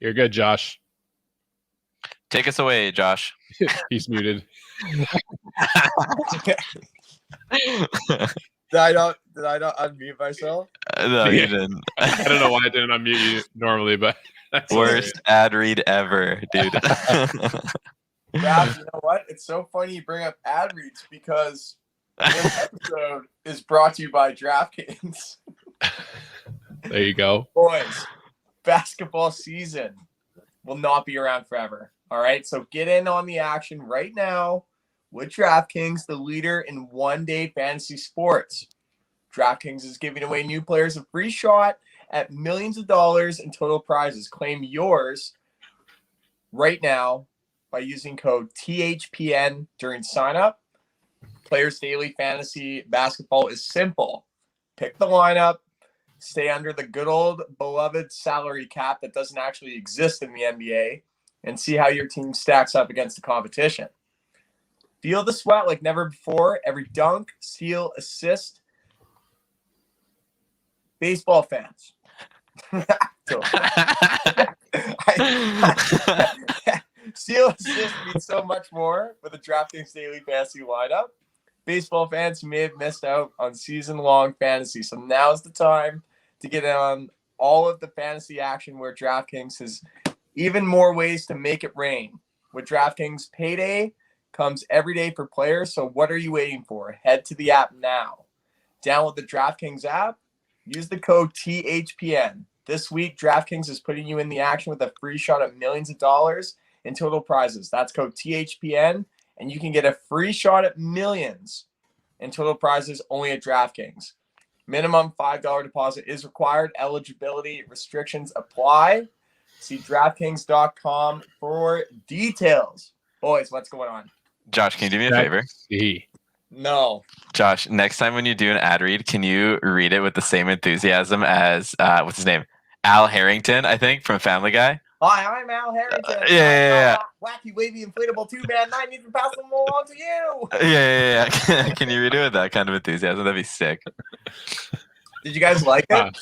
You're good, Josh. Take us away, Josh. He's muted. Did I not unmute myself? No, you didn't. I don't know why I didn't unmute you normally, but that's Worst ad read ever, dude. Raph, you know what? It's so funny you bring up ad reads because this episode is brought to you by DraftKings. There you go. Boys, basketball season will not be around forever. All right, so get in on the action right now with DraftKings, the leader in one-day fantasy sports. DraftKings is giving away new players a free shot at millions of dollars in total prizes. Claim yours right now by using code THPN during sign-up. Players Daily Fantasy Basketball is simple. Pick the lineup, stay under the good old beloved salary cap that doesn't actually exist in the NBA, and see how your team stacks up against the competition. Feel the sweat like never before. Every dunk, steal, assist. Baseball fans. Steal, assist means so much more with a DraftKings Daily Fantasy lineup. Baseball fans may have missed out on season-long fantasy, so now's the time to get on all of the fantasy action where DraftKings has even more ways to make it rain. With DraftKings, payday comes every day for players, so what are you waiting for? Head to the app now. Download the DraftKings app. Use the code THPN. This week, DraftKings is putting you in the action with a free shot at millions of dollars in total prizes. That's code THPN, and you can get a free shot at millions in total prizes only at DraftKings. Minimum $5 deposit is required. Eligibility restrictions apply. See DraftKings.com for details. Boys, what's going on? Josh, can you do me a favor? No. Josh, next time when you do an ad read, can you read it with the same enthusiasm as, what's his name? Al Harrington, I think, from Family Guy. Hi, I'm Al Harrington. Yeah. Wacky, wavy, inflatable two-man. I need to pass them along to you. Yeah. Can you read it with that kind of enthusiasm? That'd be sick. Did you guys like it?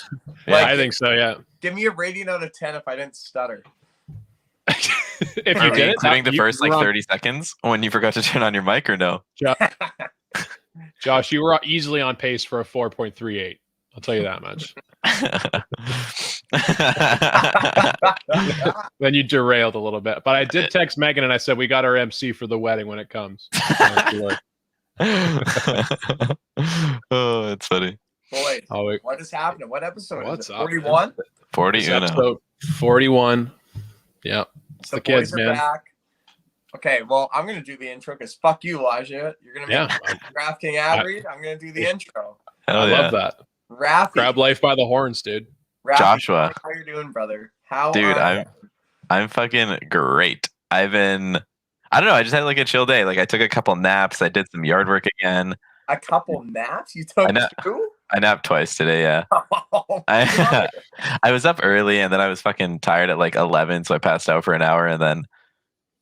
Yeah, I think so, yeah. Give me a rating out of 10 if I didn't stutter. If you did, including the first 30 seconds when you forgot to turn on your mic, or no? Josh, you were easily on pace for a 4.38. I'll tell you that much. Then you derailed a little bit. But I did text Megan and I said, we got our MC for the wedding when it comes. Oh, it's funny. Boy, what is happening? What episode? What's is it? up? 41? 41. Yeah. It's the kids, man. Back. Okay, well, I'm going to do the intro because fuck you, Elijah. You're going to be DraftKings ad read. I'm going to do the intro. I love that. Rafi. Grab life by the horns, dude. Rafi, Joshua. How you doing, brother? How dude, are I'm fucking great. I don't know, I just had like a chill day. Like I took a couple naps. I did some yard work again. A couple naps? You took two? I napped twice today, yeah. I was up early and then I was fucking tired at like 11, so I passed out for an hour and then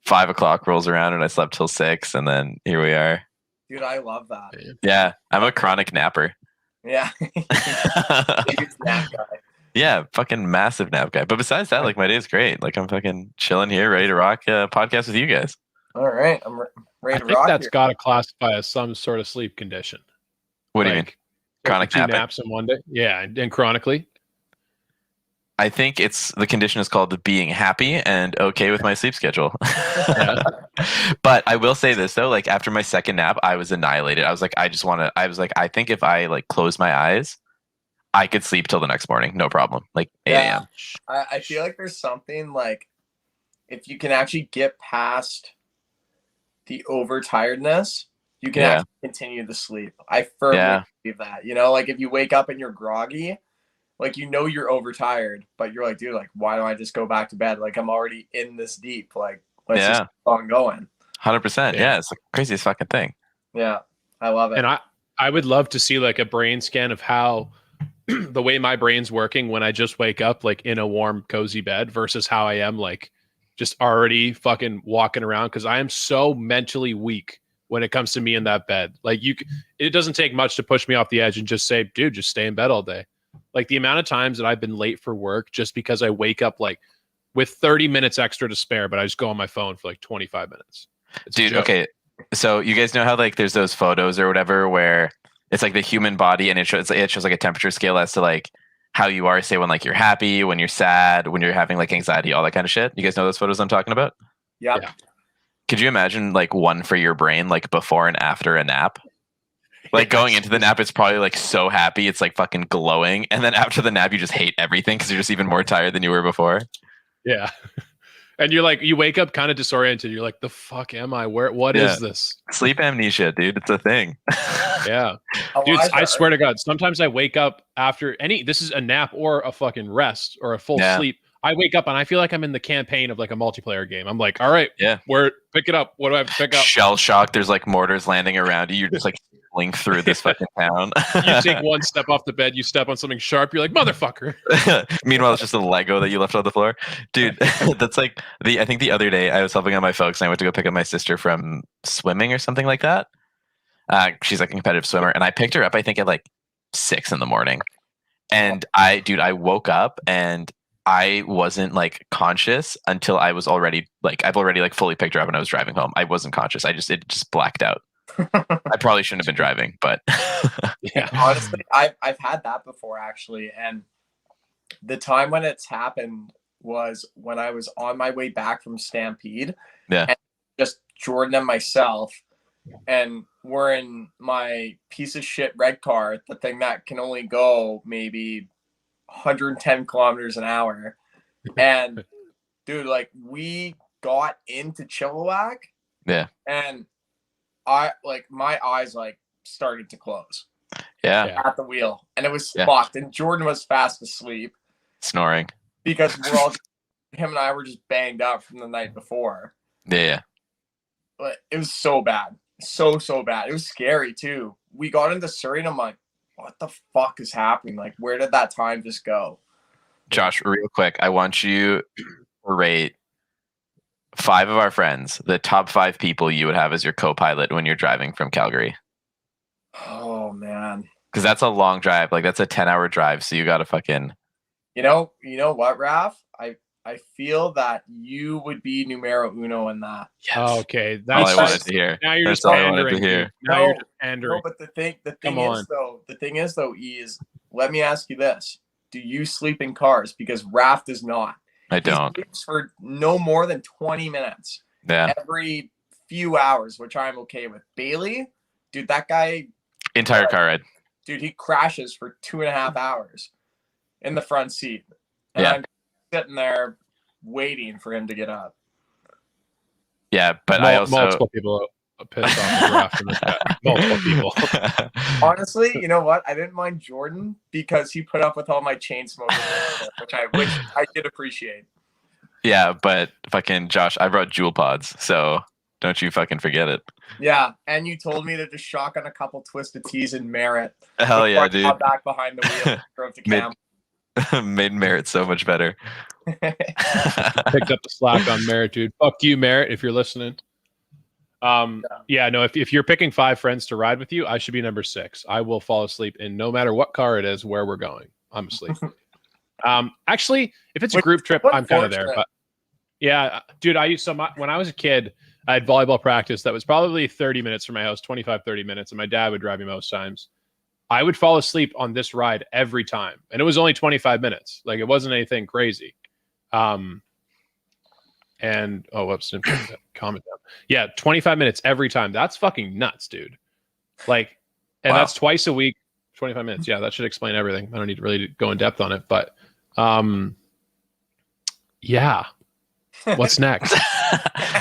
5 o'clock rolls around and I slept till 6 and then here we are. Dude, I love that. Yeah, I'm a chronic napper. Yeah. Nap guy. Yeah, fucking massive nap guy. But besides that, like my day is great. Like I'm fucking chilling here, ready to rock a podcast with you guys. All right, I'm ready to rock. I think that's got to classify as some sort of sleep condition. What do you mean? Chronic two naps in one day? Yeah, and chronically. I think the condition is called being happy and okay with my sleep schedule. But I will say this though, like after my second nap, I was annihilated. I was like, I think if I like close my eyes, I could sleep till the next morning, no problem. Like 8 a.m. I feel like there's something like if you can actually get past the overtiredness, you can actually continue to sleep. I firmly believe that. You know, like if you wake up and you're groggy, like you know you're overtired, but you're like, dude, like why don't I just go back to bed? Like I'm already in this deep. Like let's just keep on going. 100%. Yeah, it's the craziest fucking thing. Yeah, I love it. And I would love to see like a brain scan of how the way my brain's working when I just wake up like in a warm, cozy bed versus how I am like just already fucking walking around because I am so mentally weak when it comes to me in that bed. Like it doesn't take much to push me off the edge and just say, dude, just stay in bed all day. Like the amount of times that I've been late for work just because I wake up like with 30 minutes extra to spare, but I just go on my phone for like 25 minutes. It's a Dude, joke. okay. So you guys know how like there's those photos or whatever where it's like the human body and it shows like a temperature scale as to like how you are, say when like you're happy, when you're sad, when you're having like anxiety, all that kind of shit. You guys know those photos I'm talking about? Yep. Yeah. Could you imagine like one for your brain, like before and after a nap? Like going into the nap, it's probably like so happy, it's like fucking glowing, and then after the nap, you just hate everything because you're just even more tired than you were before. Yeah. And you're like, you wake up kind of disoriented. You're like, the fuck am I? What is this? Sleep amnesia, dude. It's a thing. Yeah. Dude, I swear to God, sometimes I wake up after this is a nap or a fucking rest or a full sleep. I wake up and I feel like I'm in the campaign of like a multiplayer game. I'm like, all right, pick it up. What do I have to pick up? Shell shock. There's like mortars landing around you. You're just like blink through this fucking town. You take one step off the bed, you step on something sharp, you're like, motherfucker. Meanwhile, it's just a Lego that you left on the floor. Dude, that's like I think the other day I was helping out my folks and I went to go pick up my sister from swimming or something like that. She's like a competitive swimmer, and I picked her up, I think at like 6 a.m. And I woke up and I wasn't like conscious until I was already like, I've already like fully picked her up and I was driving home. I wasn't conscious. It just blacked out. I probably shouldn't have been driving, but yeah. Honestly, I've had that before actually. And the time when it's happened was when I was on my way back from Stampede. Yeah. And just Jordan and myself. And we're in my piece of shit red car, the thing that can only go maybe 110 kilometers an hour. And dude, like we got into Chilliwack. Yeah. And I like my eyes like started to close. Yeah. At the wheel. And it was fucked. And Jordan was fast asleep. Snoring. Because him and I were just banged up from the night before. Yeah. But it was so bad. So bad. It was scary too. We got into Surrey and I'm like, what the fuck is happening? Like, where did that time just go? Josh, real quick, I want you to rate 5 of our friends, the top 5 people you would have as your co-pilot when you're driving from Calgary. Oh man. Because that's a long drive. Like that's a 10-hour drive. So you got to fucking. You know what, Raph? I feel that you would be numero uno in that. Yes. Oh, okay. That's all I wanted to hear. Now you're just pandering. Now you're just pandering. No, but the thing is though, is let me ask you this. Do you sleep in cars? Because Raph does not. I don't. He sleeps for no more than 20 minutes. Yeah. Every few hours, which I'm okay with. Bailey, dude, that guy. Entire car ride. Dude, he crashes for 2.5 hours in the front seat. And I'm sitting there waiting for him to get up. Yeah, but I also multiple people pissed off the draft from this guy. Multiple people. Honestly, you know what? I didn't mind Jordan because he put up with all my chain smoking, which I did appreciate. Yeah, but fucking Josh, I brought Jewel pods, so don't you fucking forget it. Yeah, and you told me to just shotgun a couple Twisted Teas in Merritt. Hell yeah, dude. Got back behind the wheel, drove to camp. Made Merritt so much better. Picked up the slack on Merritt, dude. Fuck you, Merritt, if you're listening. Yeah, no, if you're picking 5 friends to ride with you, I should be number 6. I will fall asleep in no matter what car it is, where we're going. I'm asleep. Actually, if it's a group trip, I'm kind of there. But yeah, dude, when I was a kid, I had volleyball practice that was probably 30 minutes from my house, 25, 30 minutes, and my dad would drive me most times. I would fall asleep on this ride every time. And it was only 25 minutes. Like, it wasn't anything crazy. And, whoops, didn't put that comment down. Yeah, 25 minutes every time. That's fucking nuts, dude. Like, and that's twice a week, 25 minutes. Yeah, that should explain everything. I don't need to really go in depth on it. But, yeah. What's next?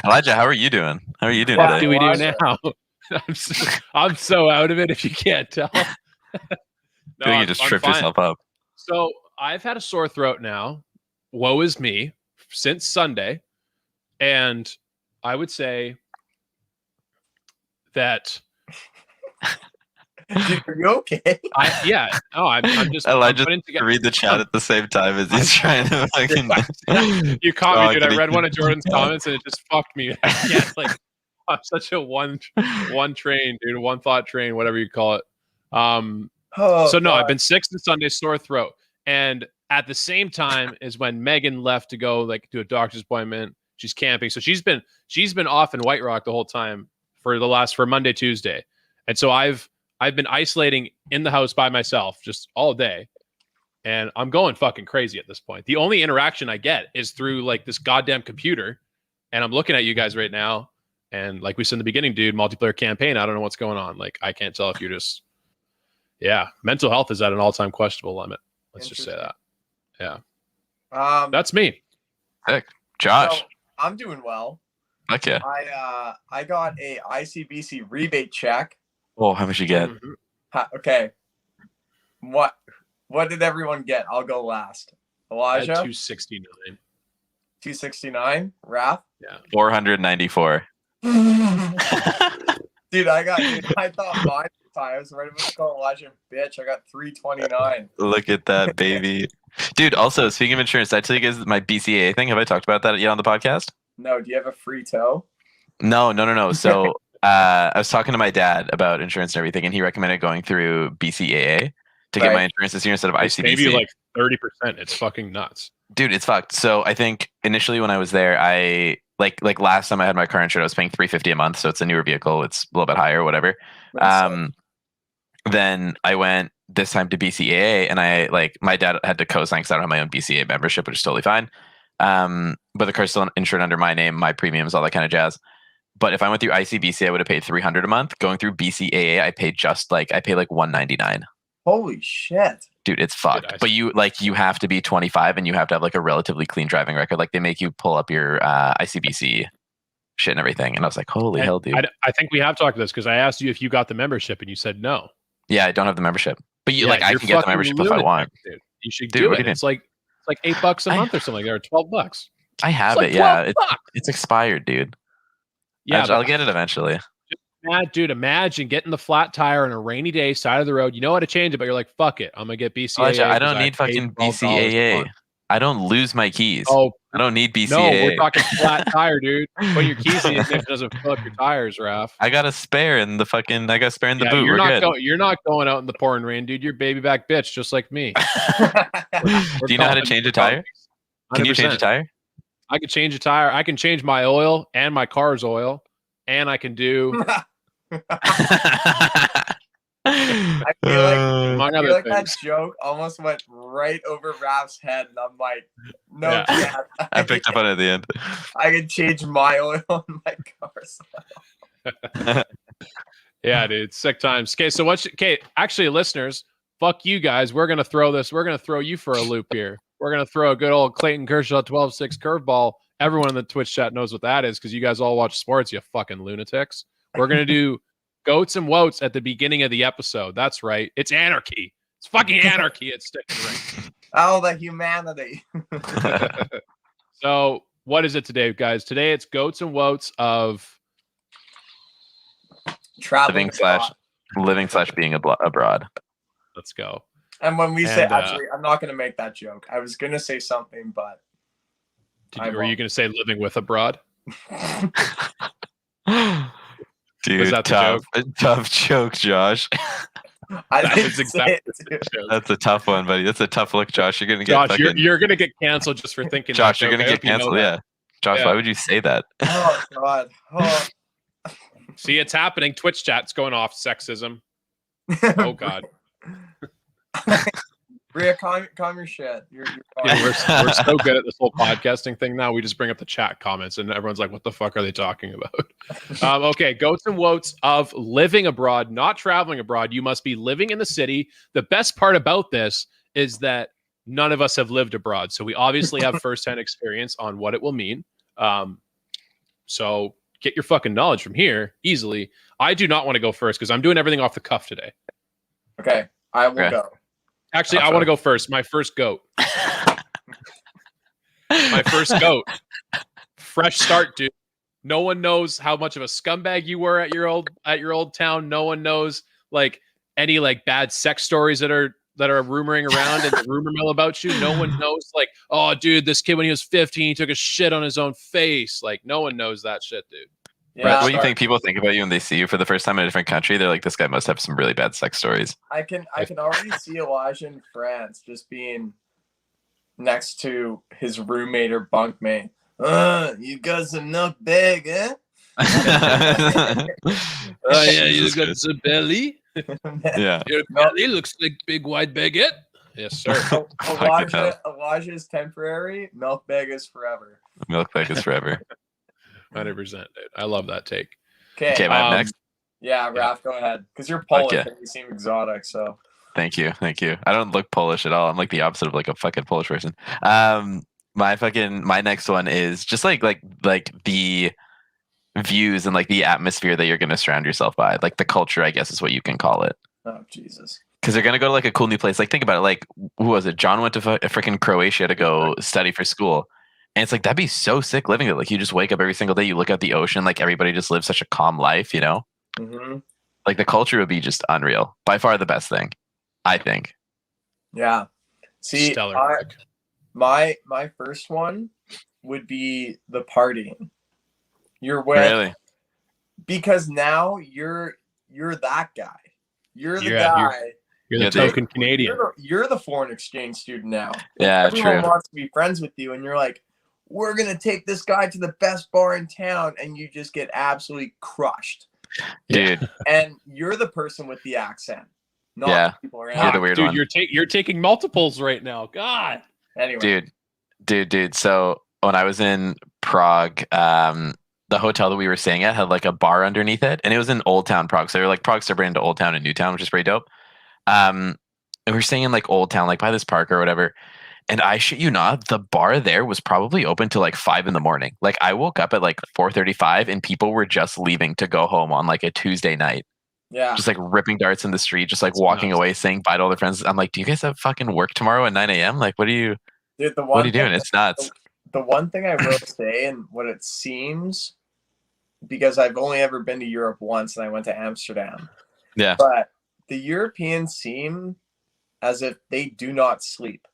Elijah, how are you doing? How are you doing What today? do we do now? I'm so out of it if you can't tell. No, you just tripped yourself up. So I've had a sore throat now. Woe is me since Sunday. And I would say that. Dude, are you okay? I'm just. Elijah read the chat at the same time as he's trying to fucking. You caught me, dude. I read one of Jordan's comments and it just fucked me. I can't, like, I'm such a one train, dude. One thought train, whatever you call it. So no, I've been sick since Sunday, sore throat. And at the same time is when Megan left to go like to a doctor's appointment. She's camping, so she's been off in White Rock the whole time for Monday, Tuesday, and so I've been isolating in the house by myself just all day, and I'm going fucking crazy at this point. The only interaction I get is through like this goddamn computer, and I'm looking at you guys right now, and like we said in the beginning, dude, multiplayer campaign. I don't know what's going on. Like I can't tell if you're just, mental health is at an all-time questionable limit. Let's just say that. Yeah. That's me. Heck, Josh. So I'm doing well. Heck yeah. I got a ICBC rebate check. Oh, how much you get? Okay. What did everyone get? I'll go last. Elijah? I had 269. 269? Raph? Yeah. 494. Dude, I thought mine was high. I was ready to call Elijah bitch. I got 329. Look at that, baby. Dude, also, speaking of insurance, did I tell you guys my BCAA thing? Have I talked about that yet on the podcast? No, do you have a free tow? No. So I was talking to my dad about insurance and everything, and he recommended going through BCAA to get my insurance this year instead of ICBC. Maybe like 30%. It's fucking nuts. Dude, it's fucked. So I think initially when I was there, I like last time I had my car insured, I was paying $350 a month. So it's a newer vehicle. It's a little bit higher or whatever. Then I went this time to BCAA, and I my dad had to co-sign because I don't have my own BCAA membership, which is totally fine. But the car's still insured under my name, my premiums, all that kind of jazz. But if I went through ICBC, I would have paid $300 a month. Going through BCAA, I pay like $199. Holy shit. Dude, it's fucked. But you have to be 25 and you have to have like a relatively clean driving record. Like they make you pull up your ICBC shit and everything. And I was like, holy hell, dude. I think we have talked about this because I asked you if you got the membership and you said no. Yeah, I don't have the membership. But I can get the membership if I want. Dude. You should do it. It's like $8 a month or something. They're $12. I have it. Yeah, it's expired, dude. Yeah, I'll get it eventually. Dude, imagine getting the flat tire on a rainy day, side of the road. You know how to change it, but you're like, fuck it. I'm going to get BCAA. I don't need fucking BCAA. I don't lose my keys. Oh, I don't need BCAA. No, we're talking flat tire, dude. Put your keys in the ignition doesn't fill up your tires, Raph. I got a spare in the boot. You're not going out in the pouring rain, dude. You're baby back bitch, just like me. Do you know how to change a tire? 100%. Can you change a tire? I can change a tire. I can change my oil and my car's oil, and I can do. I feel like that joke almost went right over Raph's head, and I'm like, no, yeah. I picked up on it at the end. I can change my oil in my car. Yeah, dude, sick times. Okay, so actually, listeners, fuck you guys. We're gonna throw you for a loop here. We're gonna throw a good old Clayton Kershaw 12-6 curveball. Everyone in the Twitch chat knows what that is because you guys all watch sports, you fucking lunatics. We're gonna do goats and woats at the beginning of the episode. That's right. It's anarchy. It's fucking anarchy at StickinRink. Oh, the humanity. So what is it today, guys? Today it's goats and woats of traveling living / being abroad. Let's go. And when we say, actually, I'm not going to make that joke. I was going to say something, but were you going to say living with abroad? Dude, was that tough joke, Josh. That's a tough one, buddy. That's a tough look, Josh. You're gonna get you're gonna get canceled just for thinking. Josh, you're gonna get canceled. Yeah, Josh, why would you say that? Oh God. Oh. See, it's happening. Twitch chat's going off. Sexism. Oh God. Rhea, calm your shit. You're we're so good at this whole podcasting thing now. We just bring up the chat comments, and everyone's like, "What the fuck are they talking about?" Okay, goats and woats of living abroad, not traveling abroad. You must be living in the city. The best part about this is that none of us have lived abroad, so we obviously have firsthand experience on what it will mean. So get your fucking knowledge from here easily. I do not want to go first because I'm doing everything off the cuff today. Okay, I will go. Actually, I want to go first. My first goat. Fresh start, dude. No one knows how much of a scumbag you were at your old town. No one knows any bad sex stories that are rumoring around in the rumor mill about you. No one knows oh, dude, this kid when he was 15, he took a shit on his own face. No one knows that shit, dude. Yeah, Brett, what do you think people think about you when they see you for the first time in a different country? They're like, this guy must have some really bad sex stories. I can already see Elijah in France just being next to his roommate or bunkmate. You got some milk bag, eh? Oh yeah, you got the belly. Yeah. Your belly looks like big wide baguette. Yes, sir. Elijah's temporary. Milk bag is forever. Milk bag is forever. 100%, dude. I love that take. Okay, am I next? Yeah, Raph, go ahead. Because you're Polish and you seem exotic, so. Thank you. I don't look Polish at all. I'm like the opposite of like a fucking Polish person. My next one is just like the views and like the atmosphere that you're gonna surround yourself by, like the culture, I guess is what you can call it. Oh Jesus. Because they're gonna go to like a cool new place. Like think about it. Like who was it? John went to freaking Croatia to go study for school, and it's like that'd be so sick living it. Like you just wake up every single day, you look at the ocean, like everybody just lives such a calm life, you know. Mm-hmm. Like the culture would be just unreal. By far the best thing, I think. Yeah. See, Stellar. My first one would be the partying. You're with, really, because now you're that guy. You're the guy. You're the token Canadian. You're the foreign exchange student now. Yeah, everyone wants to be friends with you, and you're like, we're gonna take this guy to the best bar in town, and you just get absolutely crushed, dude. And you're the person with the accent, not the people around. You're the weird one. You're taking multiples right now. God. Anyway, dude. So when I was in Prague, the hotel that we were staying at had like a bar underneath it, and it was in Old Town Prague. So they were like Prague separated into Old Town and New Town, which is pretty dope. And we were staying in like Old Town, like by this park or whatever. And I shit you not, the bar there was probably open till like 5 a.m. Like I woke up at like 4:35, and people were just leaving to go home on like a Tuesday night. Yeah, just like ripping darts in the street, just like walking away, saying bye to all their friends. I'm like, do you guys have fucking work tomorrow at 9 a.m.? Like, what are you? Dude, what are you doing? It's nuts. The one thing I will say, and what it seems, because I've only ever been to Europe once, and I went to Amsterdam. Yeah. But the Europeans seem as if they do not sleep.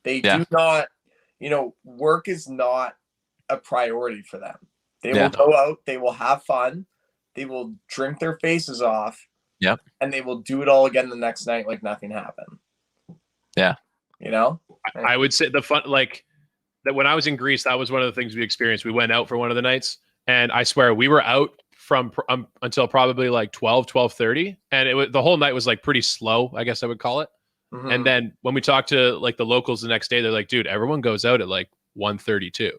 They do not, work is not a priority for them. They will go out, they will have fun, they will drink their faces off. Yep. And they will do it all again the next night like nothing happened. Yeah. I would say the fun, like that when I was in Greece, that was one of the things we experienced. We went out for one of the nights, and I swear we were out from until probably like 12:30, and the whole night was like pretty slow, I guess I would call it. Mm-hmm. And then when we talked to like the locals the next day, they're like, dude, everyone goes out at like 1:32. And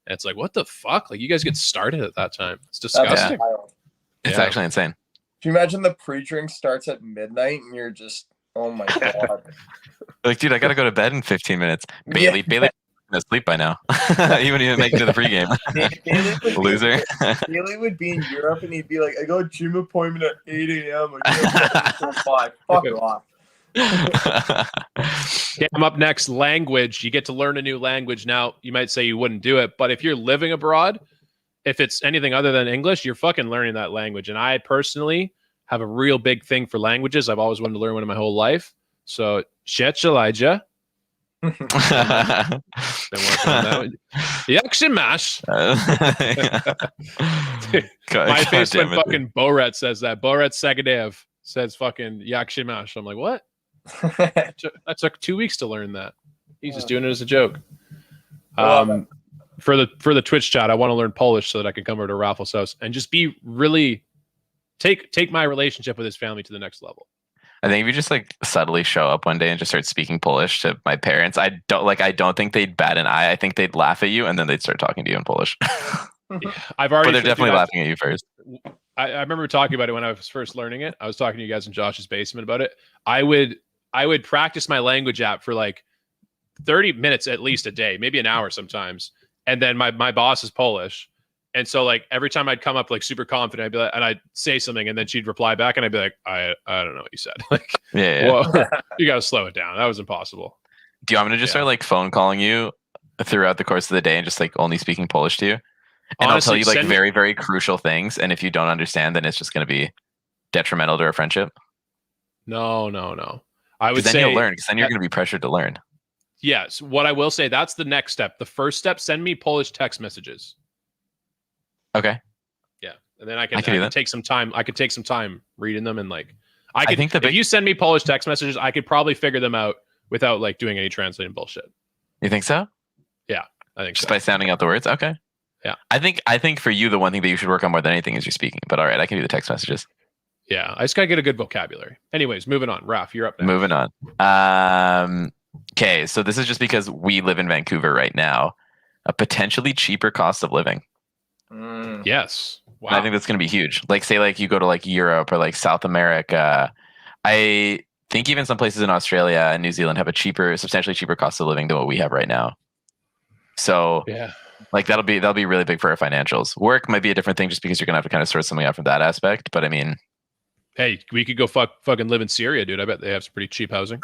it's like, what the fuck? Like you guys get started at that time. It's disgusting. It's actually insane. Can you imagine the pre-drink starts at midnight and you're just, oh my God. Like, dude, I got to go to bed in 15 minutes. Bailey's asleep by now. He wouldn't even make it to the pregame. Loser. Bailey would be in Europe and he'd be like, I got a gym appointment at 8 a.m. I got 5. Fuck off. Okay, I'm up next. Language. You get to learn a new language. Now, you might say you wouldn't do it, but if you're living abroad, if it's anything other than English, you're fucking learning that language. And I personally have a real big thing for languages. I've always wanted to learn one in my whole life. So, Elijah. Been working on that one. Yakshimash. My face when fucking Boret says that. Boret Sagadev says fucking Yakshimash. I'm like, what? That took 2 weeks to learn that. He's just doing it as a joke. For the Twitch chat, I want to learn Polish so that I can come over to Raffle's house and just be really take my relationship with his family to the next level. I think if you just like subtly show up one day and just start speaking Polish to my parents, I don't think they'd bat an eye. I think they'd laugh at you and then they'd start talking to you in Polish. I've already. But they're definitely laughing at you first. I remember talking about it when I was first learning it. I was talking to you guys in Josh's basement about it. I would practice my language app for like 30 minutes at least a day, maybe an hour sometimes. And then my boss is Polish. And so like every time I'd come up like super confident, I'd be like, and I'd say something and then she'd reply back and I'd be like, I don't know what you said. Like, whoa, you got to slow it down. That was impossible. Do you want me to just start like phone calling you throughout the course of the day and just like only speking Polish to you? And honestly, I'll tell you like very, very crucial things. And if you don't understand, then it's just going to be detrimental to our friendship. No. I would say then you'll learn because then you're going to be pressured to learn. Yes. What I will say, that's the next step. The first step, send me Polish text messages. Okay. Yeah. And then I can take some time. I could take some time reading them and like, I think if you send me Polish text messages, I could probably figure them out without like doing any translating bullshit. You think so? I think Just so. by sounding out the words? Okay. Yeah. I think for you, the one thing that you should work on more than anything is your speaking. But all right, I can do the text messages. Yeah, I just gotta get a good vocabulary. Anyways, moving on. Raph, you're up next. Moving on. Okay, so this is just because we live in Vancouver right now. A potentially cheaper cost of living. Yes. Wow. I think that's going to be huge. Like, say, like you go to like Europe or like South America. I think even some places in Australia and New Zealand have a substantially cheaper cost of living than what we have right now. So, yeah, like that'll be really big for our financials. Work might be a different thing just because you're gonna have to kind of sort something out from that aspect. But I mean, hey, we could go fucking live in Syria, dude. I bet they have some pretty cheap housing.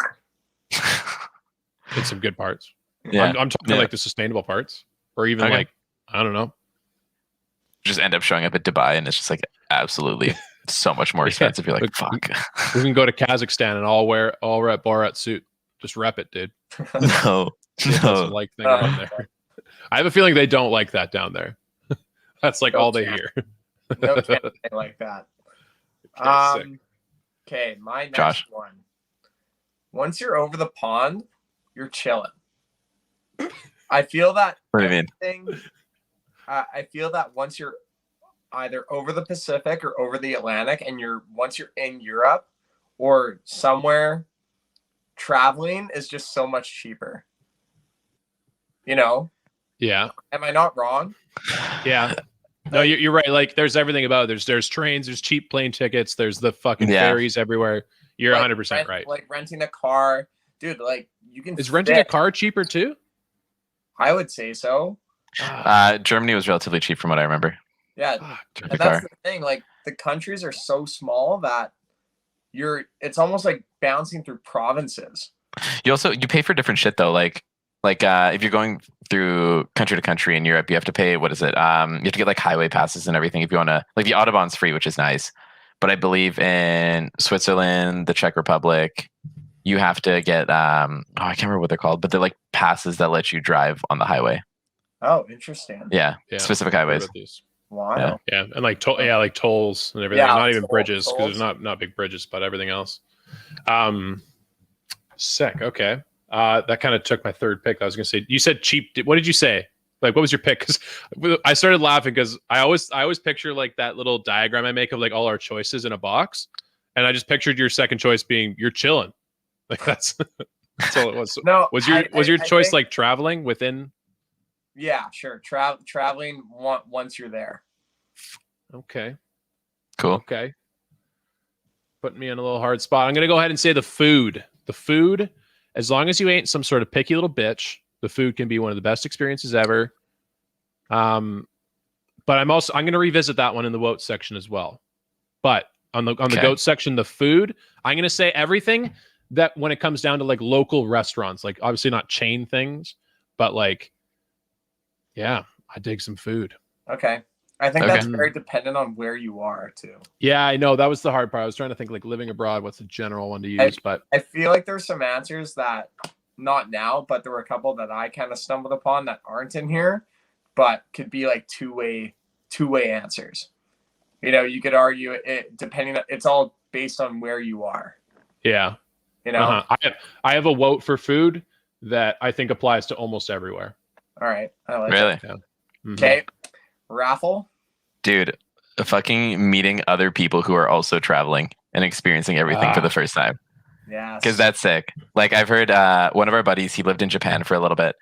It's some good parts. yeah, I'm talking like the sustainable parts, or even like I don't know. Just end up showing up at Dubai and it's just like absolutely so much more expensive. You're like, fuck. We can go to Kazakhstan and all wear Borat suit. Just rep it, dude. No. Like thing around there. I have a feeling they don't like that down there. That's like all they hear. No chance they like that. Okay, my next one. Once you're over the pond, you're chilling. I feel that. What do you mean? I feel that once you're either over the Pacific or over the Atlantic, and once you're in Europe or somewhere, traveling is just so much cheaper. You know? Yeah. Am I not wrong? Yeah. No, you're right. Like, there's everything about it. There's trains, there's cheap plane tickets, there's the fucking ferries everywhere. You're 100% right. Like renting a car, dude. Like you can. Is renting a car cheaper too? I would say so. Germany was relatively cheap from what I remember. Yeah, and that's the thing. Like the countries are so small that it's almost like bouncing through provinces. You pay for different shit though. Like if you're going through country to country in Europe, you have to pay, what is it? You have to get like highway passes and everything if you want to, like the Autobahn's free, which is nice. But I believe in Switzerland, the Czech Republic, you have to get, I can't remember what they're called, but they're like passes that let you drive on the highway. Oh, interesting. Yeah. Specific highways. Wow. Yeah. And like like tolls and everything. Not even bridges, because there's not big bridges, but everything else. Sick. Okay. That kind of took my third pick. I was going to say, you said cheap. What did you say? Like, what was your pick? Because I started laughing because I always picture like that little diagram I make of like all our choices in a box. And I just pictured your second choice being you're chilling. Like that's all it was. No, was your choice like traveling within? Yeah, sure. Traveling once you're there. Okay. Cool. Okay. Putting me in a little hard spot. I'm going to go ahead and say the food. The food, as long as you ain't some sort of picky little bitch, the food can be one of the best experiences ever. But I'm going to revisit that one in the WOT section as well. But on the GOAT section, the food, I'm going to say everything that when it comes down to like local restaurants, like obviously not chain things, but like, yeah, I dig some food. Okay. I think that's very dependent on where you are too. Yeah, I know. That was the hard part. I was trying to think like living abroad, what's the general one to use, but I feel like there's some answers that not now, but there were a couple that I kind of stumbled upon that aren't in here, but could be like two-way answers. You know, you could argue it depending on, it's all based on where you are. Yeah. You know, I have a WOT for food that I think applies to almost everywhere. All right. I like really? that. Yeah. Okay. Raffle. Dude, fucking meeting other people who are also traveling and experiencing everything for the first time. Yeah. Because that's sick. Like I've heard one of our buddies, he lived in Japan for a little bit.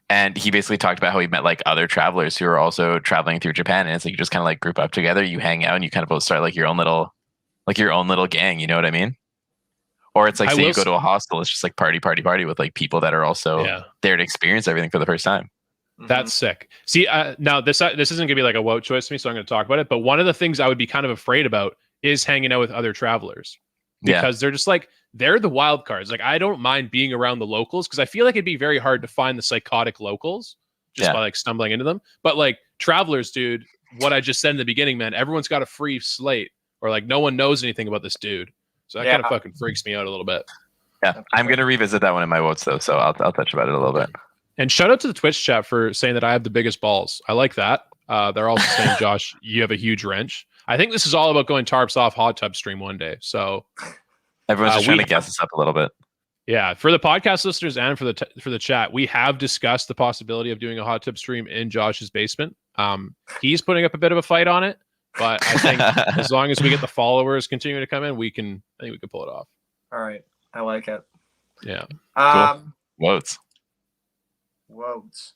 And he basically talked about how he met like other travelers who are also traveling through Japan. And it's like you just kind of like group up together, you hang out, and you kind of both start like your own little gang. You know what I mean? Or it's like say you go to a hostel, it's just like party with like people that are also there to experience everything for the first time. That's sick. See, now this isn't gonna be like a WOT choice to me, so I'm gonna talk about it. But one of the things I would be kind of afraid about is hanging out with other travelers because they're just like they're the wild cards. Like I don't mind being around the locals because I feel like it'd be very hard to find the psychotic locals just by like stumbling into them. But like travelers, dude, what I just said in the beginning, man, everyone's got a free slate, or like no one knows anything about this dude. So that kind of fucking freaks me out a little bit. Yeah, I'm gonna revisit that one in my WOTs though, so I'll touch about it a little bit. And shout out to the Twitch chat for saying that I have the biggest balls. I like that. They're also saying, Josh, you have a huge wrench. I think this is all about going tarps off hot tub stream one day. So everyone's just trying to guess us up a little bit. Yeah, for the podcast listeners and for the chat, we have discussed the possibility of doing a hot tip stream in Josh's basement. He's putting up a bit of a fight on it, but I think as long as we get the followers continuing to come in, I think we can pull it off. All right, I like it. Yeah. Cool. Wotes.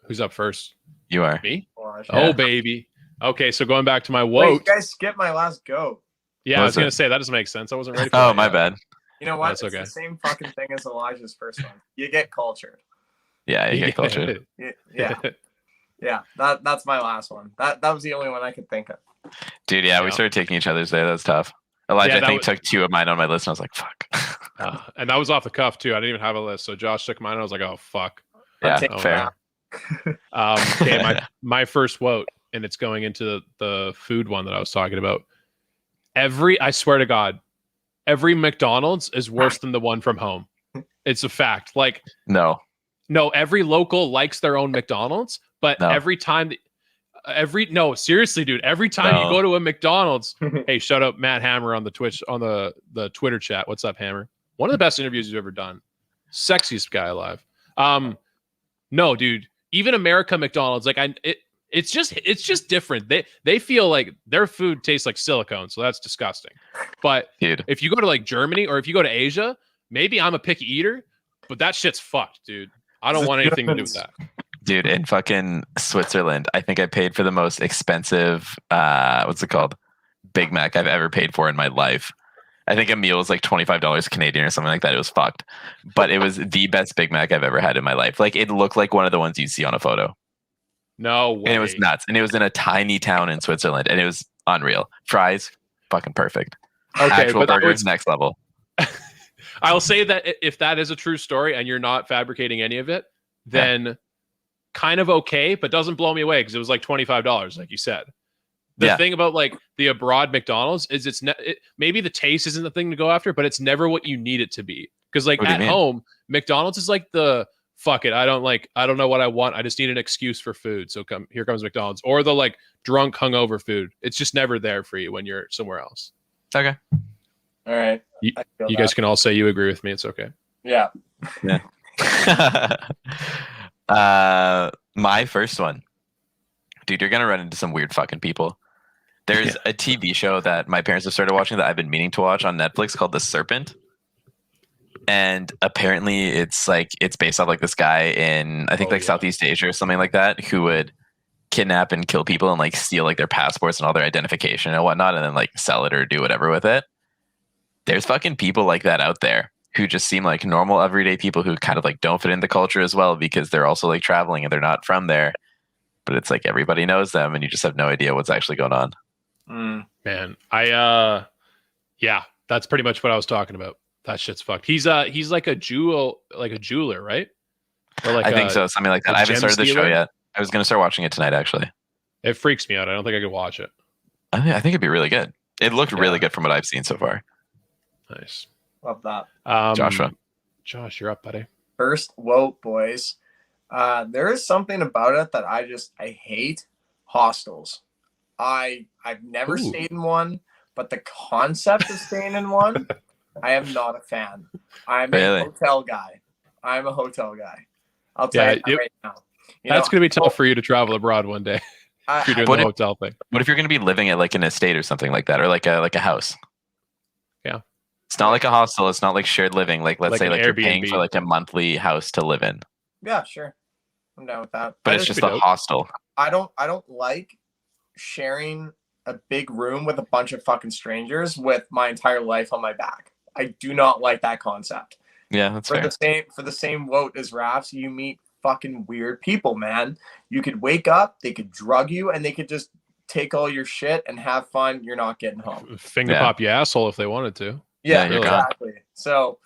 Who's up first? You are. Me? Well, Oh, baby. Okay, so going back to my Wait, wote. you guys skipped my last goat. Yeah, I was going to say, that doesn't make sense. I wasn't ready for Oh, that my yet. bad. You know what? That's It's okay. the same fucking thing as Elijah's first one. You get cultured. Yeah, you get cultured. Yeah. That's my last one. That was the only one I could think of. Dude, yeah, we started taking each other's there. That's tough. Elijah, Yeah, I think, took 2 of mine on my list, and I was like, fuck. And that was off the cuff, too. I didn't even have a list. So Josh took mine, and I was like, oh, fuck. Yeah, taking fair. Okay, my first wote, and it's going into the food one that I was talking about. I swear to God, every McDonald's is worse than the one from home. It's a fact. Like, No, every local likes their own McDonald's, but No. every time, seriously, dude, every time you go to a McDonald's, hey, shout out Matt Hammer on the Twitch, on the Twitter chat. What's up, Hammer? One of the best interviews you've ever done. Sexiest guy alive. No, dude, even America McDonald's, like it's just different. They feel like their food tastes like silicone, so that's disgusting. But dude. if you go to like Germany or if you go to Asia, maybe I'm a picky eater, but that shit's fucked, dude. I don't want anything to do with that. Dude, in fucking Switzerland, I think I paid for the most expensive, what's it called? Big Mac I've ever paid for in my life. I think a meal was like $25 Canadian or something like that. It was fucked. But it was the best Big Mac I've ever had in my life. Like, it looked like one of the ones you see on a photo. No way. And it was nuts. And it was in a tiny town in Switzerland. And it was unreal. Fries, fucking perfect. Okay, Actual but burgers, next level. I'll say that if that is a true story and you're not fabricating any of it, then kind of okay, but doesn't blow me away because it was like $25, like you said. The thing about like the abroad McDonald's is maybe the taste isn't the thing to go after, but it's never what you need it to be. Because like at home, McDonald's is like the fuck it. I don't know what I want. I just need an excuse for food. So here comes McDonald's, or the like drunk hungover food. It's just never there for you when you're somewhere else. Okay. All right. You guys can all say you agree with me. It's okay. Yeah. My first one. Dude, you're gonna run into some weird fucking people. There's a TV show that my parents have started watching that I've been meaning to watch on Netflix called The Serpent. And apparently it's based off like this guy in, I think Southeast Asia or something like that, who would kidnap and kill people and like steal like their passports and all their identification and whatnot, and then like sell it or do whatever with it. There's fucking people like that out there who just seem like normal everyday people who kind of like don't fit in the culture as well because they're also like traveling and they're not from there. But it's like everybody knows them and you just have no idea what's actually going on. Man, that's pretty much what I was talking about. That shit's fucked. He's like a jeweler, right? Or like I think so, something like that. I haven't started the show yet. I was gonna start watching it tonight, actually. It freaks me out. I don't think I could watch it. I think it'd be really good. It looked really good from what I've seen so far. Nice. Love that. Josh, you're up, buddy. First, whoa, boys. There is something about it that I hate. Hostels. I've never stayed in one, but the concept of staying in one, I am not a fan. I'm a hotel guy. I'll tell you that right now. That's going to be tough for you to travel abroad one day. If you're doing the hotel thing. What if you're going to be living at like an estate or something like that, or like a house? Yeah. It's not like a hostel. It's not like shared living. Like let's say like you're Airbnb. paying for like a monthly house to live in. Yeah, sure. I'm down with that. But it's just a hostel. I don't like sharing a big room with a bunch of fucking strangers with my entire life on my back. I do not like that concept. Yeah, that's fair. For the same vote as Rafs, you meet fucking weird people, man. You could wake up, they could drug you, and they could just take all your shit and have fun. You're not getting home. Finger pop your asshole if they wanted to. Yeah, exactly. So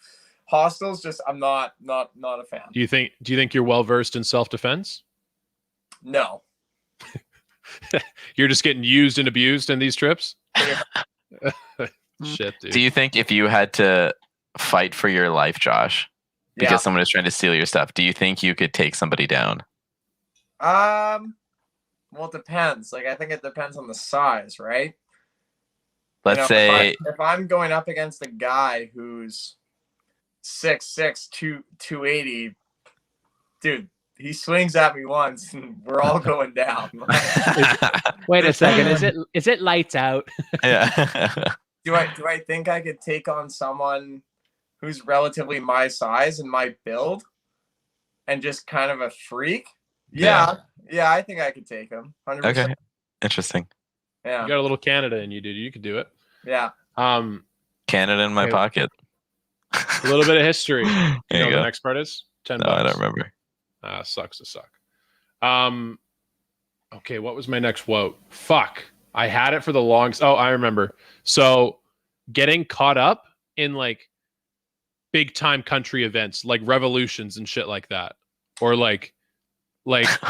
hostels, just I'm not a fan. Do you think you're well versed in self-defense? No. You're just getting used and abused in these trips? Shit, dude. Do you think if you had to fight for your life, Josh, because someone is trying to steal your stuff, do you think you could take somebody down? Well, it depends. Like, I think it depends on the size, right? Let's say if I'm going up against a guy who's 6'6", 280. Dude, he swings at me once, and we're all going down. Wait a second. Is it lights out? Yeah. Do I think I could take on someone who's relatively my size and my build, and just kind of a freak? Yeah, I think I could take him. 100%. Okay. Interesting. Yeah. You got a little Canada in you, dude. You could do it. Yeah. Canada in my pocket. A little bit of history. You know go. the next part is? $10. No, I don't remember. Sucks to suck. Okay, what was my next quote? Fuck. I had it for the longest. Oh, I remember. So getting caught up in like big time country events, like revolutions and shit like that, or like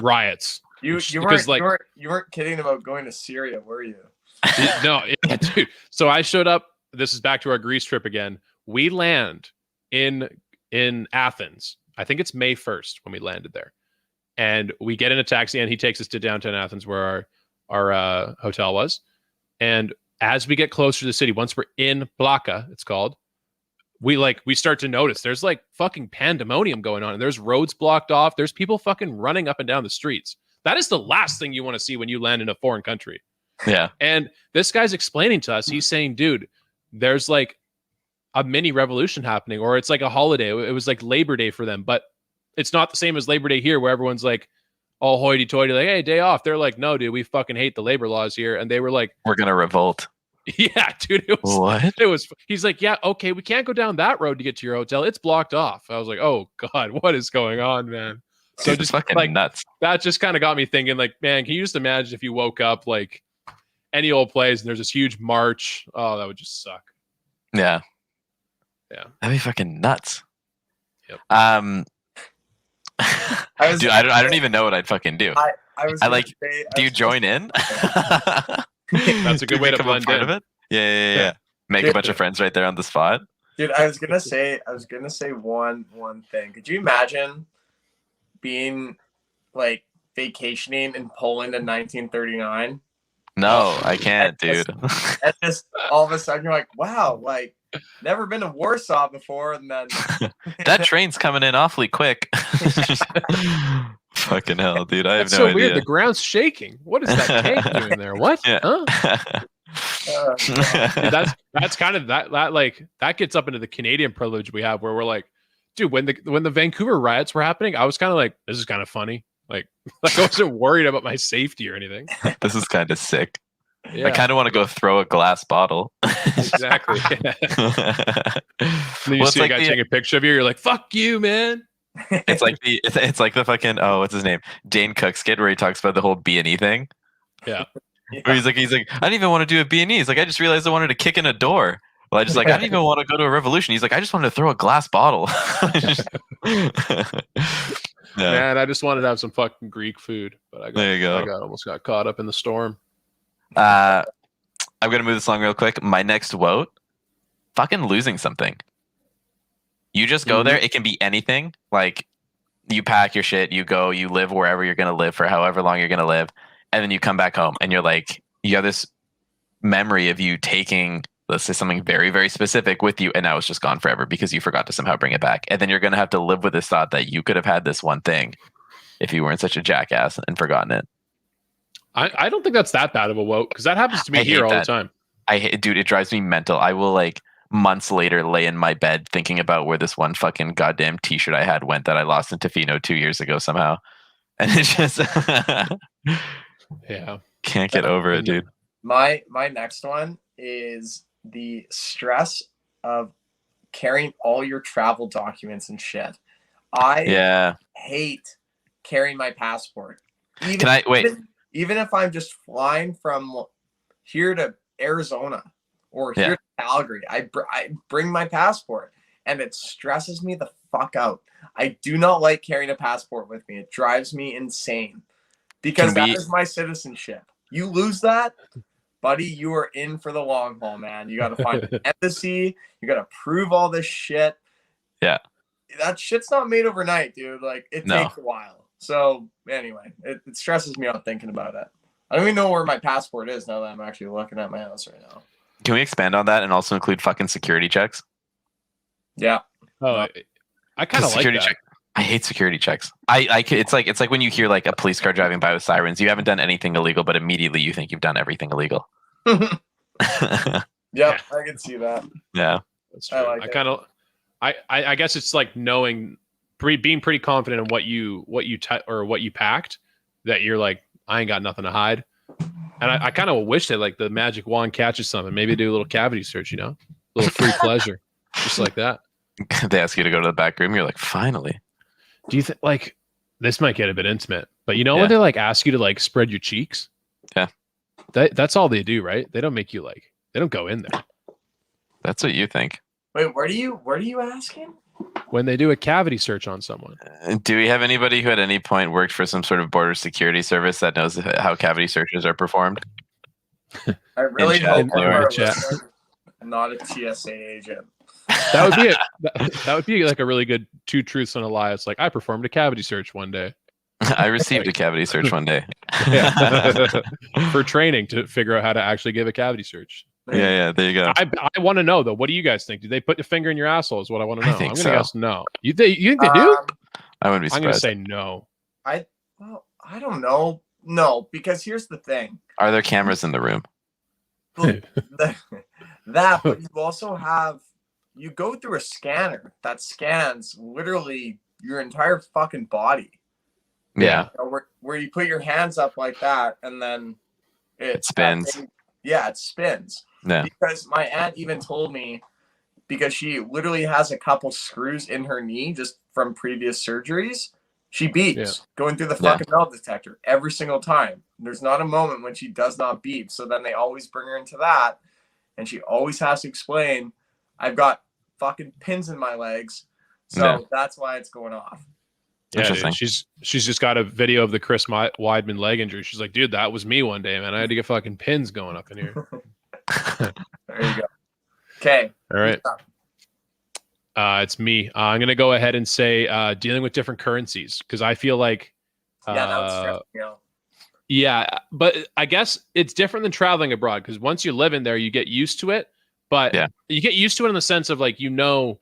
riots. You weren't kidding about going to Syria, were you? No, dude. So I showed up. This is back to our Greece trip again. We land in Athens. I think it's May 1st when we landed there, and we get in a taxi, and he takes us to downtown Athens where our hotel was. And as we get closer to the city, once we're in Plaka, it's called, we start to notice there's like fucking pandemonium going on, and there's roads blocked off. There's people fucking running up and down the streets. That is the last thing you want to see when you land in a foreign country. Yeah. And this guy's explaining to us, he's saying, dude, there's like a mini revolution happening, or it's like a holiday. It was like Labor Day for them, but it's not the same as Labor Day here, where everyone's like all hoity-toity, like, hey, day off. They're like, no, dude, we fucking hate the labor laws here. And they were like, we're gonna revolt. Yeah, dude. He's like, yeah, okay, we can't go down that road to get to your hotel. It's blocked off. I was like, oh God, what is going on, man? So Dude, just fucking like nuts. That just kind of got me thinking, like, man, can you just imagine if you woke up like any old place and there's this huge march? Oh, that would just suck. Yeah. Yeah. That'd be fucking nuts. Yep. Dude, I don't even know what I'd fucking do. I like. Do you join in? That's a good way to blend in. Of it? Yeah. Make a bunch of friends right there on the spot. Dude, I was gonna say one thing. Could you imagine being like vacationing in Poland in 1939? No, I can't, dude. And just all of a sudden you're like, wow, like never been to Warsaw before, and then that train's coming in awfully quick. Fucking hell, dude! I have That's no so idea. weird. The ground's shaking. What is that tank doing there? What? Yeah. Huh? Dude, that's kind of that like that gets up into the Canadian privilege we have, where we're like, dude, when the Vancouver riots were happening, I was kind of like, this is kind of funny. Like I wasn't worried about my safety or anything. This is kind of sick. Yeah. I kind of want to go throw a glass bottle. Exactly. Yeah. And then you see a guy taking a picture of you. You're like, "Fuck you, man." It's like the fucking what's his name? Dane Cook skit where he talks about the whole B&E thing. Yeah. Where he's like, I didn't even want to do a B&E. He's like, I just realized I wanted to kick in a door. Well, I didn't even want to go to a revolution. He's like, I just wanted to throw a glass bottle. Yeah. Man, I just wanted to have some fucking Greek food, but I almost got caught up in the storm. I'm gonna move this along real quick. My next vote, fucking losing something. You just go there. It can be anything. Like you pack your shit, you go, you live wherever you're gonna live for however long you're gonna live, and then you come back home and you're like, you have this memory of you taking, let's say, something very, very specific with you, and now it's just gone forever because you forgot to somehow bring it back. And then you're gonna have to live with this thought that you could have had this one thing if you weren't such a jackass and forgotten it. I don't think that's that bad of a woke, because that happens to me here all the time. Dude, it drives me mental. I will like months later lay in my bed thinking about where this one fucking goddamn t-shirt I had went that I lost in Tofino 2 years ago somehow. And it just yeah. Can't get over it, dude. My next one is the stress of carrying all your travel documents and shit. I hate carrying my passport. Even if I'm just flying from here to Arizona or here to Calgary, I bring my passport, and it stresses me the fuck out. I do not like carrying a passport with me. It drives me insane because that is my citizenship. You lose that, buddy, you are in for the long haul, man. You got to find an embassy. You got to prove all this shit. Yeah. That shit's not made overnight, dude. Like, it takes a while. So anyway, it stresses me out thinking about it. I don't even know where my passport is now that I'm actually looking at my house right now. Can we expand on that and also include fucking security checks? Yeah. Oh, I kind of like that. check. I hate security checks. It's like when you hear like a police car driving by with sirens. You haven't done anything illegal, but immediately you think you've done everything illegal. Yep, Yeah. I can see that. Yeah, That's true. I like it. kind of, I guess it's like knowing, being pretty confident in what you packed, that you're like, I ain't got nothing to hide. And I kind of wish that like the magic wand catches something. Maybe do a little cavity search, a little free pleasure, just like that. they ask you to go to the back room. You're like, finally. Do you think like this might get a bit intimate, but Yeah. when they like ask you to like spread your cheeks? Yeah. That's all they do, right? They don't make you like, they don't go in there. That's what you think. Wait, what are you asking? When they do a cavity search on someone. Do we have anybody who at any point worked for some sort of border security service that knows how cavity searches are performed? I really chat, hope you are chat. not a TSA agent. That would be that would be like a really good 2 truths and a lie. It's like, I performed a cavity search one day. I received a cavity search one day. Yeah. For training to figure out how to actually give a cavity search. Yeah, there you go. I want to know though. What do you guys think? Do they put a finger in your asshole? Is what I want to know. I think I'm gonna so. guess no. You think they do? I wouldn't be I'm gonna surprised. say no. I don't know. No, because here's the thing. Are there cameras in the room? That, but you also you go through a scanner that scans literally your entire fucking body. Yeah. Where you put your hands up like that and then It spins. It spins. Yeah. Because my aunt even told me, because she literally has a couple screws in her knee just from previous surgeries, she beeps going through the fucking metal detector every single time. There's not a moment when she does not beep. So then they always bring her into that, and she always has to explain, I've got fucking pins in my legs. So that's why it's going off. Yeah, dude, she's just got a video of the Chris Weidman leg injury. She's like, dude, that was me one day, man. I had to get fucking pins going up in here. There you go. Okay. All right. It's me. I'm going to go ahead and say dealing with different currencies, because I feel like that would stress me out. Yeah, but I guess it's different than traveling abroad, because once you live in there, you get used to it. But you get used to it in the sense of like, you know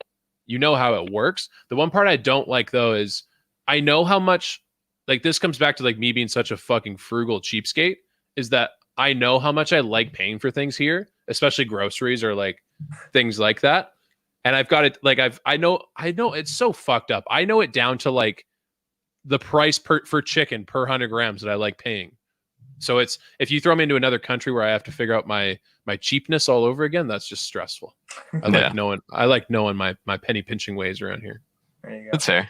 how it works. The one part I don't like though is I know how much, like, this comes back to like me being such a fucking frugal cheapskate, is that I know how much I like paying for things here, especially groceries or like things like that. And I've got it, like, I know it's so fucked up. I know it down to like the price for chicken per 100 grams that I like paying. So it's, if you throw me into another country where I have to figure out my cheapness all over again, that's just stressful. I like knowing my penny pinching ways around here. There you go. That's fair.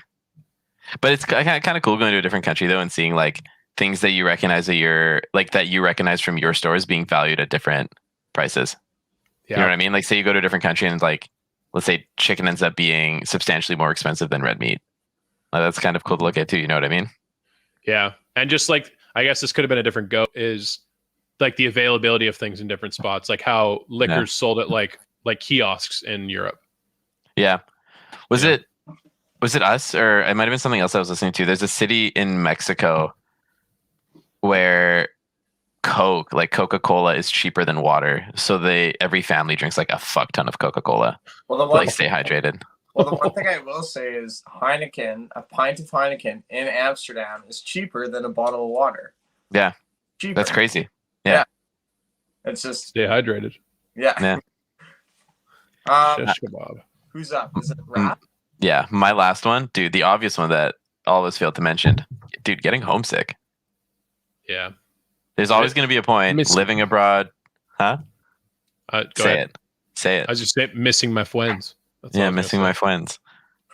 But it's kind of cool going to a different country though and seeing like things that you recognize that you recognize from your stores being valued at different prices. Yeah. You know what I mean? Like, say you go to a different country and like, let's say chicken ends up being substantially more expensive than red meat. Like, that's kind of cool to look at too. You know what I mean? Yeah. And just like, I guess this could have been a different go, is like the availability of things in different spots, like how liquor's sold at like kiosks in Europe. Yeah. Was it us, or it might have been something else I was listening to? There's a city in Mexico where Coca-Cola is cheaper than water. So every family drinks like a fuck ton of Coca-Cola to stay hydrated. Well, the one thing I will say is Heineken, a pint of Heineken in Amsterdam is cheaper than a bottle of water. Yeah. Cheaper. That's crazy. Yeah. It's just stay hydrated. Yeah. Shish kebab. Who's up? Is it Rap? Yeah. My last one, dude, the obvious one that all of us failed to mention. Dude, getting homesick. Yeah. There's always going to be a point living abroad. Huh? Say it. I was just saying, missing my friends. Missing my friends.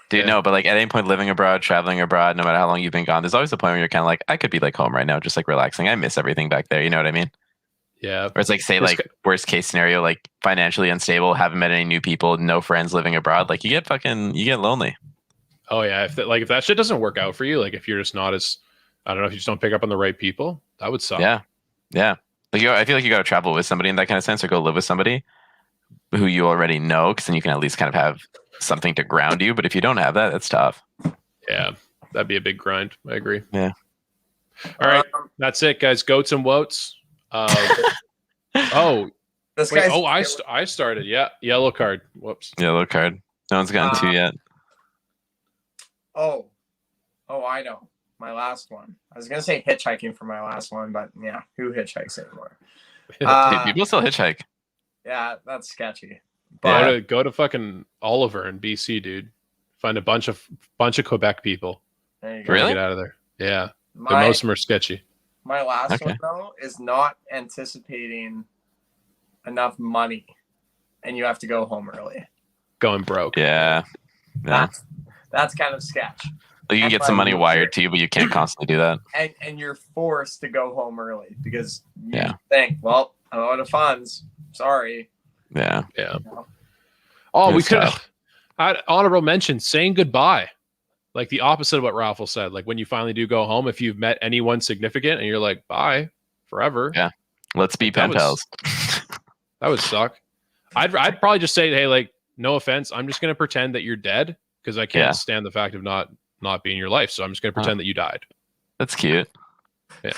Dude, no, but like at any point living abroad, traveling abroad, no matter how long you've been gone, there's always a point where you're kind of like, I could be like home right now, just like relaxing. I miss everything back there. You know what I mean? Yeah. Or it's like, say, like worst case scenario, like financially unstable, haven't met any new people, no friends living abroad. Like you get lonely. Oh yeah. If that shit doesn't work out for you, like if you're just not as, I don't know, if you just don't pick up on the right people, that would suck. Yeah. Yeah. Like I feel like you got to travel with somebody in that kind of sense, or go live with somebody who you already know, because then you can at least kind of have something to ground you. But if you don't have that, it's tough. Yeah, that'd be a big grind. I agree. Yeah. All right, that's it, guys. Goats and woats. I started. Yeah, yellow card. Whoops. Yellow card. No one's gotten two yet. Oh, I know. My last one. I was gonna say hitchhiking for my last one, but yeah, who hitchhikes anymore? People still hitchhike. Yeah, that's sketchy. Yeah. But Go to fucking Oliver in BC, dude. Find a bunch of Quebec people. there you go. Really? Get out of there. Yeah, but My most of them are sketchy. last Okay. one though is not anticipating enough money, and you have to go home early. Going broke. Yeah. That's kind of sketch. You can get some money wired to you, but you can't constantly do that. And you're forced to go home early because you Yeah. think, well, I'm out of funds. Sorry. Yeah. Yeah. You know? Oh, we It's could tough. have honorable mention saying goodbye. Like the opposite of what Raffle said. Like when you finally do go home, if you've met anyone significant and you're like, bye forever. Yeah. Let's be Like, pen pals. That would suck. I'd probably just say, hey, like, no offense, I'm just gonna pretend that you're dead because I can't stand the fact of not being in your life. So I'm just gonna pretend that you died. That's cute. Yeah.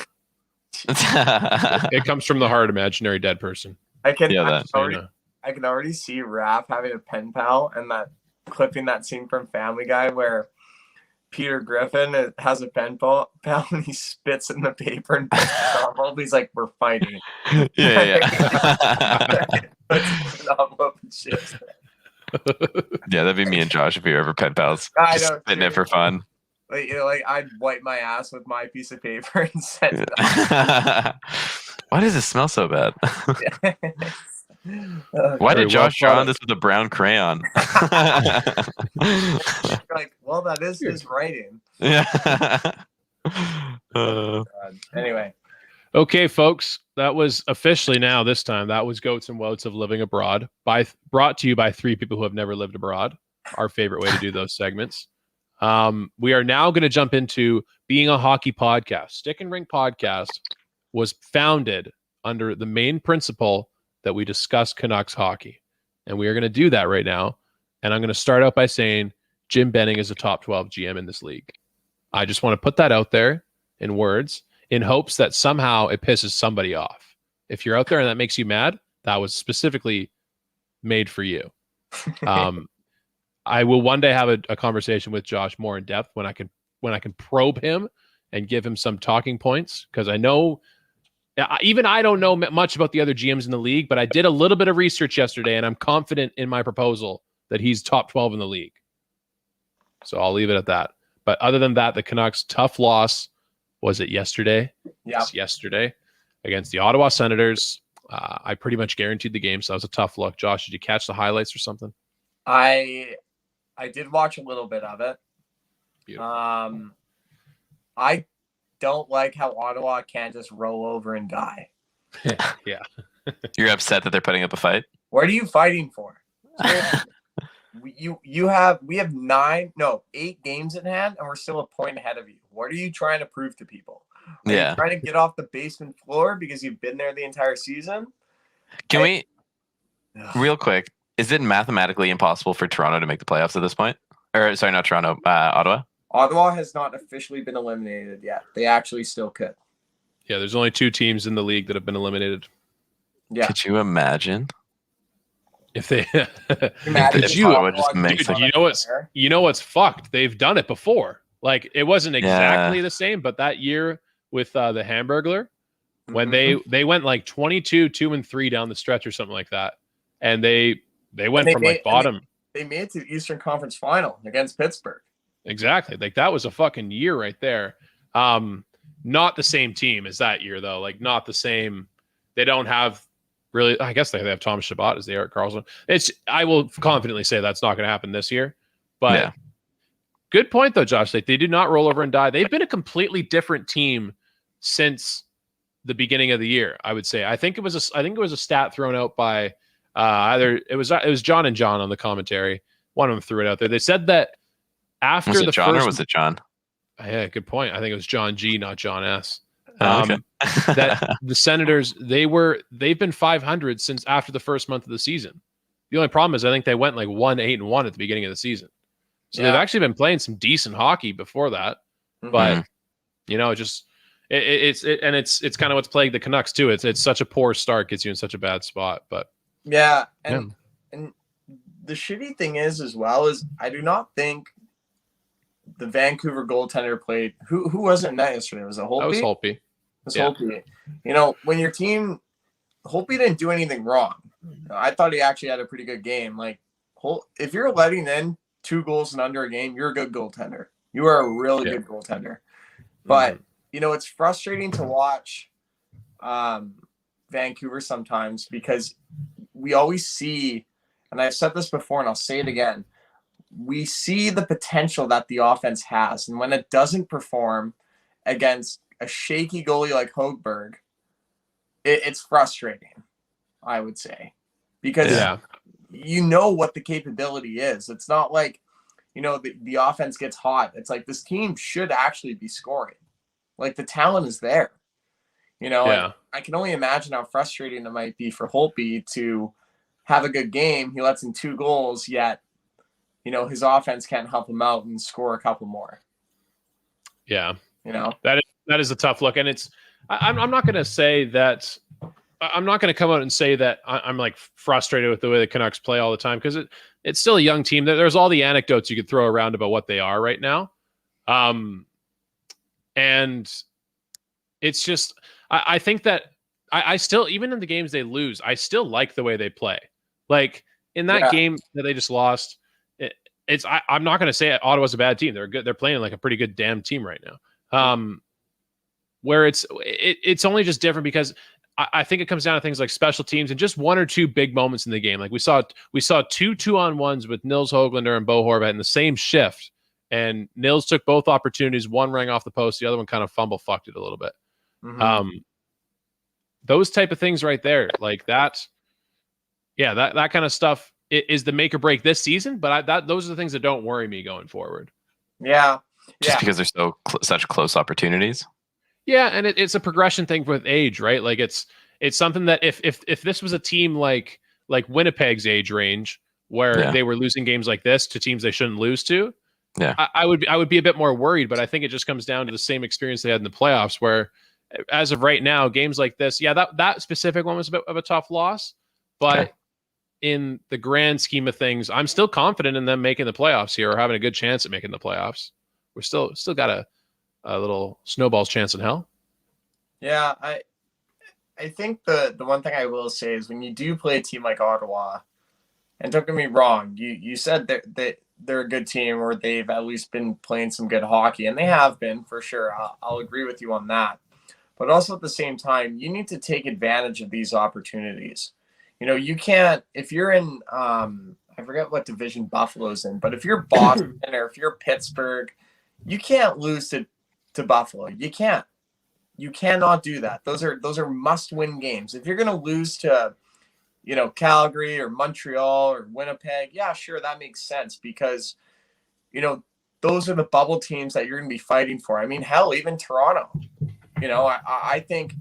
It comes from the heart, imaginary dead person. I can So, you know. I can already see Raph having a pen pal and that clipping that scene from Family Guy where Peter Griffin has a pen pal and he spits in the paper and puts the envelope. He's like, we're fighting. Yeah. Puts an envelope and shit. Yeah, that'd be me and Josh if we were ever pen pals. I Just know, spitting it for fun. Like, you know, like I'd wipe my ass with my piece of paper and send it up. Why does it smell so bad? Why Very did Josh well draw thought on this with a brown crayon? Like, well, that is his writing. Yeah. Anyway, Okay, folks, that was officially now this time. That was Goats and Woats of Living Abroad, brought to you by 3 people who have never lived abroad. Our favorite way to do those segments. We are now going to jump into being a hockey podcast. StickinRink podcast was founded under the main principle that we discuss Canucks hockey. And we are going to do that right now. And I'm going to start out by saying Jim Benning is a top 12 GM in this league. I just want to put that out there in words in hopes that somehow it pisses somebody off. If you're out there and that makes you mad, that was specifically made for you. I will one day have a conversation with Josh more in depth when I can probe him and give him some talking points, because I know even I don't know much about the other GMs in the league, but I did a little bit of research yesterday and I'm confident in my proposal that he's top 12 in the league. So I'll leave it at that. But other than that, the Canucks' tough loss, was it yesterday? Yeah. Yes, yesterday against the Ottawa Senators. I pretty much guaranteed the game, so that was a tough look. Josh, did you catch the highlights or something? I did watch a little bit of it. Beautiful. I don't like how Ottawa can't just roll over and die. Yeah. You're upset that they're putting up a fight? What are you fighting for? We have 8 games in hand and we're still a point ahead of you. What are you trying to prove to people? Are you trying to get off the basement floor because you've been there the entire season? Can we, real quick, is it mathematically impossible for Toronto to make the playoffs at this point? Or sorry, not Toronto, Ottawa? Ottawa has not officially been eliminated yet. They actually still could. Yeah, there's only 2 teams in the league that have been eliminated. Yeah. Could you imagine? If they you know what's fucked? They've done it before. Like it wasn't exactly the same, but that year with the Hamburglar, when they went like 22-2-3 down the stretch or something like that, and they went from bottom. They made it to the Eastern Conference Final against Pittsburgh. Exactly. Like that was a fucking year right there. Not the same team as that year though. Like not the same. They don't have really. I guess they have Thomas Chabot as the Erik Karlsson. I will confidently say that's not going to happen this year. But good point though, Josh. Like they did not roll over and die. They've been a completely different team since the beginning of the year. I would say. I think it was a stat thrown out by either it was John and John on the commentary. One of them threw it out there. They said that after was it the John first, or was it John? Yeah, good point. I think it was John G, not John S. Okay. That the Senators they've been 500 since after the first month of the season. The only problem is I think they went like 1-8-1 at the beginning of the season. So they've actually been playing some decent hockey before that. But you know, it's kind of what's plagued the Canucks too. It's such a poor start gets you in such a bad spot. But and the shitty thing is as well is I do not think the Vancouver goaltender played. Who was it net yesterday? Was it Holtby? That was Holtby. It was Holtby. You know, when your team, Holtby didn't do anything wrong. I thought he actually had a pretty good game. Like, if you're letting in 2 goals and under a game, you're a good goaltender. You are a really good goaltender. But, you know, it's frustrating to watch Vancouver sometimes because we always see, and I've said this before and I'll say it again, we see the potential that the offense has. And when it doesn't perform against a shaky goalie like Högberg, it's frustrating, I would say. Because you know what the capability is. It's not like, you know, the offense gets hot. It's like this team should actually be scoring. Like the talent is there. You know, I can only imagine how frustrating it might be for Holtby to have a good game. He lets in 2 goals, yet, you know, his offense can't help him out and score a couple more. Yeah. You know, that is a tough look. And I'm not going to say that. I'm not going to come out and say that I'm like frustrated with the way the Canucks play all the time because it's still a young team. There's all the anecdotes you could throw around about what they are right now. And it's just, I think that I still, even in the games they lose, I still like the way they play. Like in that game that they just lost, I'm not going to say Ottawa's a bad team. They're good. They're playing like a pretty good damn team right now. Where it's only just different because I think it comes down to things like special teams and just 1 or 2 big moments in the game. Like we saw 2 2-on-1s with Nils Höglander and Bo Horvat in the same shift. And Nils took both opportunities. One rang off the post. The other one kind of fucked it a little bit. Those type of things right there, like that. Yeah, that kind of stuff is the make or break this season. But those are the things that don't worry me going forward. Yeah. Just because they're such close opportunities. Yeah, and it's a progression thing with age, right? Like it's something that if this was a team like Winnipeg's age range where they were losing games like this to teams they shouldn't lose to, I would be a bit more worried. But I think it just comes down to the same experience they had in the playoffs, where as of right now, games like this, that specific one was a bit of a tough loss, but in the grand scheme of things, I'm still confident in them making the playoffs here or having a good chance at making the playoffs. We're still got a little snowball's chance in hell. Yeah, I think the one thing I will say is when you do play a team like Ottawa, and don't get me wrong, you said that they're a good team or they've at least been playing some good hockey, and they have been for sure. I'll agree with you on that. But also at the same time, you need to take advantage of these opportunities. You know, you can't, if you're in, I forget what division Buffalo's in, but if you're Boston or if you're Pittsburgh, you can't lose to Buffalo. You can't. You cannot do that. Those are must-win games. If you're going to lose to, you know, Calgary or Montreal or Winnipeg, yeah, sure, that makes sense because, you know, those are the bubble teams that you're going to be fighting for. I mean, hell, even Toronto. You know, I think,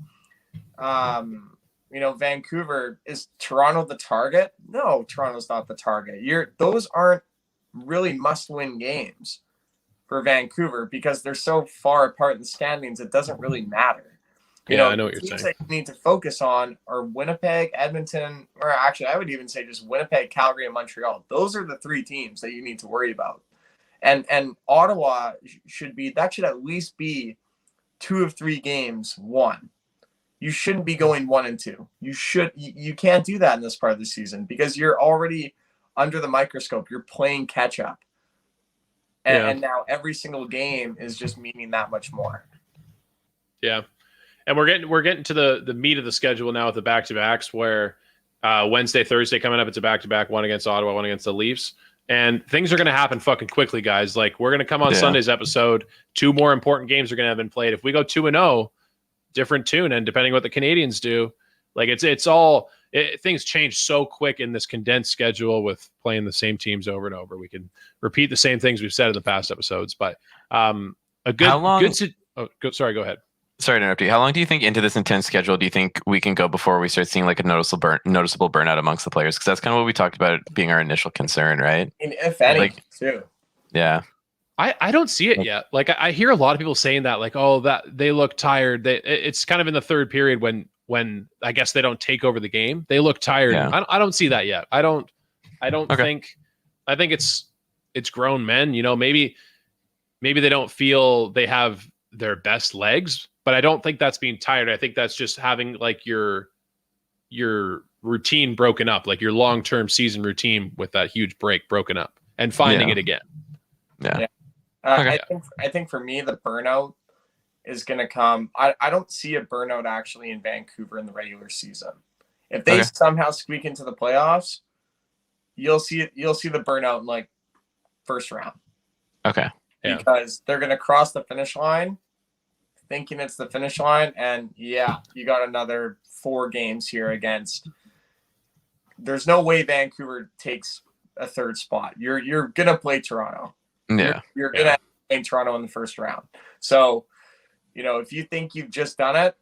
you know, Vancouver, is Toronto the target? No, Toronto's not the target. Those aren't really must-win games for Vancouver because they're so far apart in the standings, it doesn't really matter. You know, I know what you're teams saying. that you need to focus on are Winnipeg, Edmonton, or actually I would even say just Winnipeg, Calgary, and Montreal. Those are the 3 teams that you need to worry about. And Ottawa should at least be 2 of 3 games won. You shouldn't be going 1 and 2. You can't do that in this part of the season because you're already under the microscope. You're playing catch up. And now every single game is just meaning that much more. Yeah. And we're getting to the meat of the schedule now with the back-to-backs where Wednesday, Thursday coming up, it's a back-to-back, one against Ottawa, one against the Leafs. And things are going to happen fucking quickly, guys. Like we're going to come on Sunday's episode. 2 more important games are going to have been played. If we go 2-0, different tune. And depending what the Canadians do, like things change so quick in this condensed schedule with playing the same teams over and over. We can repeat the same things we've said in the past episodes, but go ahead. Sorry to interrupt you. How long do you think into this intense schedule do you think we can go before we start seeing like a noticeable burnout amongst the players? Because that's kind of what we talked about being our initial concern, right? And if any, too. Yeah. I don't see it yet. Like I hear a lot of people saying that, like, oh, that they look tired. It's kind of in the third period when I guess they don't take over the game. They look tired. Yeah. I don't see that yet. I don't think. I think it's grown men. You know, maybe maybe they don't feel they have their best legs, but I don't think that's being tired. I think that's just having like your routine broken up, like your long-term season routine with that huge break broken up and finding it again. Yeah. Okay. I think for me, the burnout is going to come. I don't see a burnout actually in Vancouver in the regular season. If they somehow squeak into the playoffs, you'll see the burnout in like first round. Okay. Yeah. Because they're going to cross the finish line thinking it's the finish line. And yeah, you got another 4 games here against. There's no way Vancouver takes a third spot. You're going to play Toronto. Yeah. You're going to play Toronto in the first round. So, if you think you've just done it,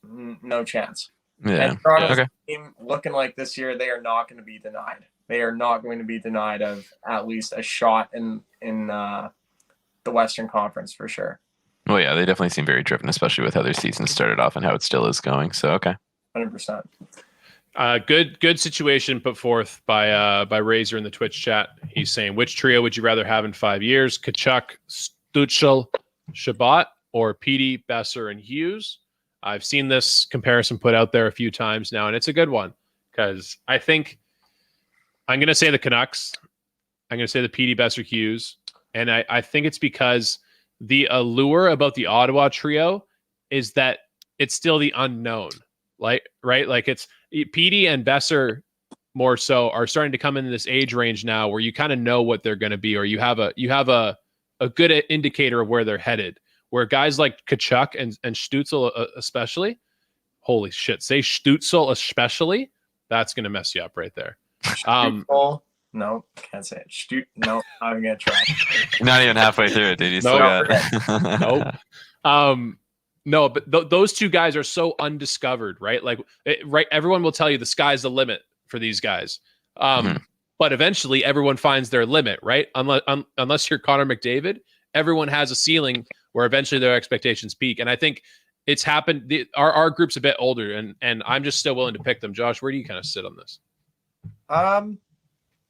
no chance. Yeah. And Toronto's team looking like this year, they are not going to be denied. They are not going to be denied of at least a shot in the Western Conference for sure. Well, yeah, they definitely seem very driven, especially with how their season started off and how it still is going. So, okay. 100%. Good situation put forth by Razor in the Twitch chat. He's saying, which trio would you rather have in 5 years? Kachuk, Stützle, Shabbat, or Petey, Besser, and Hughes? I've seen this comparison put out there a few times now, and it's a good one because I think I'm going to say the Canucks. I'm going to say the Petey, Besser, Hughes. And I think it's because the allure about the Ottawa trio is that it's still the unknown. Like, right? Like it's Petey and Besser more so are starting to come in this age range now where you kind of know what they're going to be, or you have a good indicator of where they're headed. Where guys like Kachuk and Stützle especially, holy shit, say Stützle especially, that's going to mess you up right there. No, can't say it. No, I'm going to try. Not even halfway through it, dude. You still got Nope. No, but those two guys are so undiscovered, right? Like, right? Everyone will tell you the sky's the limit for these guys. But eventually everyone finds their limit, right? Unless you're Connor McDavid, everyone has a ceiling where eventually their expectations peak. And I think it's happened. Our group's a bit older, and I'm just still willing to pick them. Josh, where do you kind of sit on this?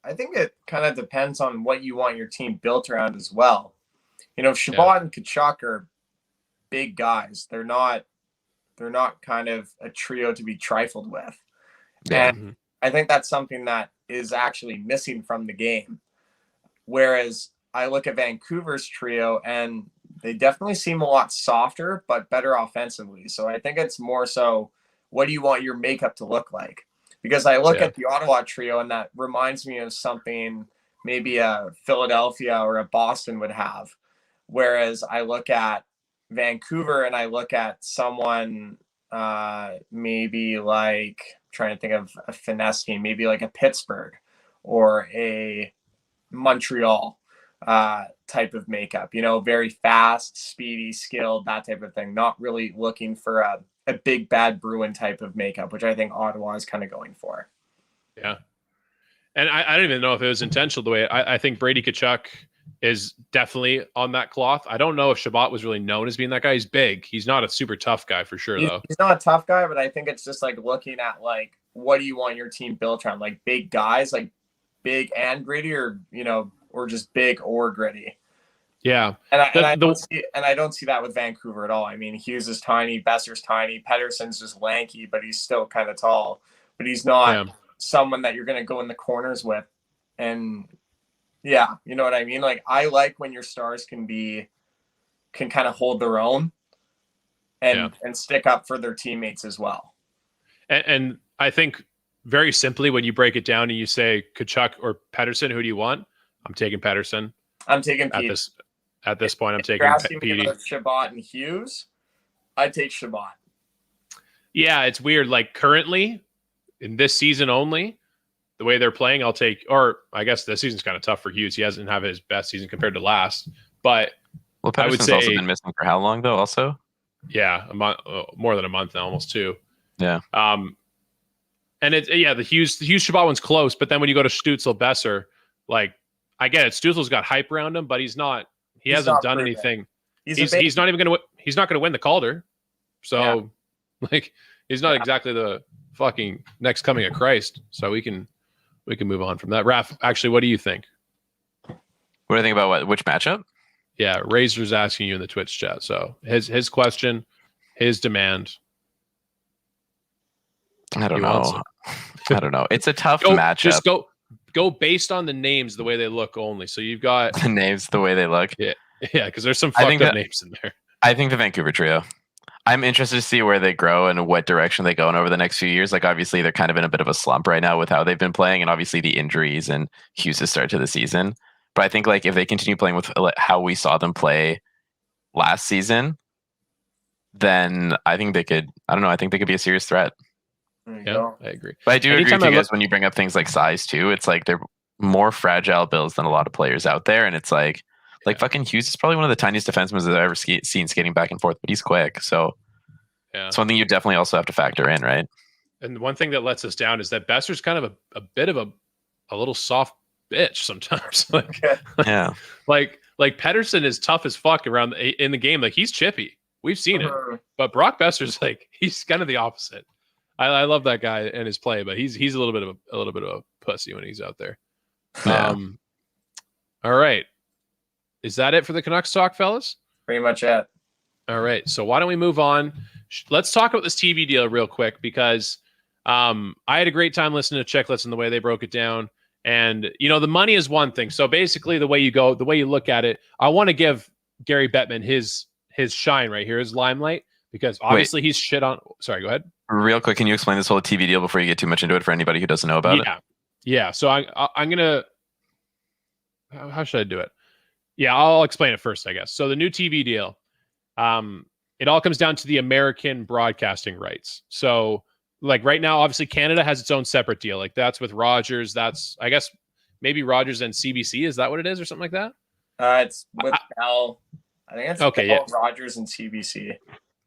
I think it kind of depends on what you want your team built around as well. Shabbat and Kachuk are big guys. They're not kind of a trio to be trifled with. And I think that's something that is actually missing from the game. Whereas I look at Vancouver's trio and they definitely seem a lot softer, but better offensively. So I think it's more so, what do you want your makeup to look like? Because I look at the Ottawa trio and that reminds me of something maybe a Philadelphia or a Boston would have. Whereas I look at Vancouver and I look at someone maybe like, trying to think of a finesse team, maybe like a Pittsburgh or a Montreal type of makeup, very fast, speedy, skilled, that type of thing. Not really looking for a big bad Bruin type of makeup, which I think Ottawa is kind of going for. Yeah. And I don't even know if it was intentional the way I think Brady Kachuk is definitely on that cloth. I don't know if Shabbat was really known as being that guy. He's big. He's not a super tough guy for sure, though. He's not a tough guy, but I think it's just like looking at like, what do you want your team built around? Like big guys, like big and gritty, or or just big or gritty. Yeah. And I don't see that with Vancouver at all. I mean, Hughes is tiny, Besser's tiny, Pettersson's just lanky, but he's still kind of tall. But he's not someone that you're going to go in the corners with. And yeah, you know what I mean? Like, I like when your stars can kind of hold their own and stick up for their teammates as well. And I think very simply, when you break it down and you say Kachuk or Pettersson, who do you want? I'm taking Pettersson. I'm taking Pete. At this point, I'm taking Petey. Shabbat and Hughes, I'd take Shabbat. Yeah, it's weird. Like currently, in this season only, the way they're playing, I'll take. Or I guess this season's kind of tough for Hughes. He hasn't had his best season compared to last. But I would say, also been missing for how long though? Also, yeah, a month, more than a month now, almost 2. Yeah. And the Hughes Shabbat one's close, but then when you go to Stützle Besser, like I get it, Stützle's got hype around him, but he hasn't done anything. He's not even he's not gonna win the Calder. So like he's not exactly the fucking next coming of Christ. So we can move on from that. Raph, actually, what do you think? What do you think about which matchup? Yeah, Razor's asking you in the Twitch chat. So his question, his demand. I don't know. I don't know. It's a tough matchup. Just go based on the names, the way they look only. So you've got the names, the way they look. Yeah, because there's some fucked up names in there. I think the Vancouver trio. I'm interested to see where they grow and what direction they go in over the next few years. Like, obviously, they're kind of in a bit of a slump right now with how they've been playing, and obviously the injuries and Hughes' start to the season. But I think, like, if they continue playing with how we saw them play last season, then I think they could. I don't know. I think they could be a serious threat. Yeah, I agree. But I do agree with you guys when you bring up things like size too. It's like they're more fragile builds than a lot of players out there, and it's like fucking Hughes is probably one of the tiniest defensemen I've ever seen skating back and forth, but he's quick. So it's one thing you definitely also have to factor in, right? And one thing that lets us down is that Besser's kind of a bit of a little soft bitch sometimes. Like Pettersson is tough as fuck in the game. Like, he's chippy. We've seen it. But Brock Besser's he's kind of the opposite. I love that guy and his play, but he's a little bit of a pussy when he's out there. Yeah. All right. Is that it for the Canucks talk, fellas? Pretty much it. All right. So why don't we move on? Let's talk about this TV deal real quick, because I had a great time listening to Chicklets and the way they broke it down. And, the money is one thing. So basically the way you look at it, I want to give Gary Bettman his shine right here, his limelight, because obviously he's shit on. Sorry, go ahead. Real quick, can you explain this whole TV deal before you get too much into it for anybody who doesn't know about it? Yeah. So I'm gonna. How should I do it? Yeah, I'll explain it first, I guess. So the new TV deal, it all comes down to the American broadcasting rights. So, like, right now, obviously Canada has its own separate deal. Like, that's with Rogers. That's, I guess, maybe Rogers and CBC. Is that what it is, or something like that? It's with Bell. I think it's Bell, Rogers, and CBC.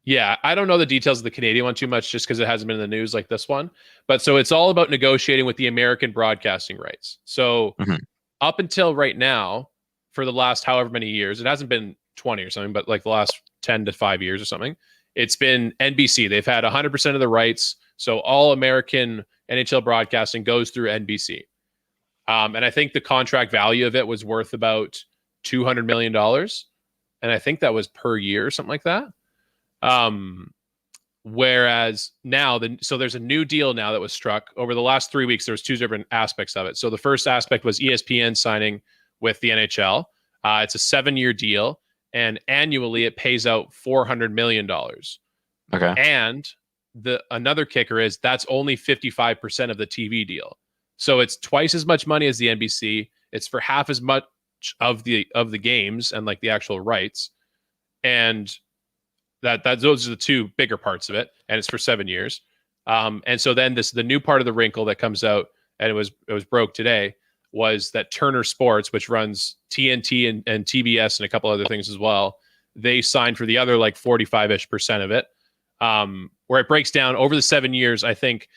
Yeah, I don't know the details of the Canadian one too much, just because it hasn't been in the news like this one. But so it's all about negotiating with the American broadcasting rights. So up until right now, for the last however many years, it hasn't been 20 or something, but like the last 10 to 5 years or something, it's been NBC. They've had 100% of the rights. So all American NHL broadcasting goes through NBC. And I think the contract value of it was worth about $200 million. And I think that was per year or something like that. Whereas now, so there's a new deal now that was struck over the last 3 weeks. There's two different aspects of it. So the first aspect was ESPN signing with the NHL. It's a 7-year deal, and annually it pays out $400 million. Okay. And another kicker is that's only 55% of the TV deal. So it's twice as much money as the NBC. It's for half as much of the games and like the actual rights. And those are the two bigger parts of it, and it's for 7 years. And so then the new part of the wrinkle that comes out, and it was broke today, was that Turner Sports, which runs TNT and TBS and a couple other things as well, they signed for the other like 45-ish% of it, where it breaks down over the 7 years. I think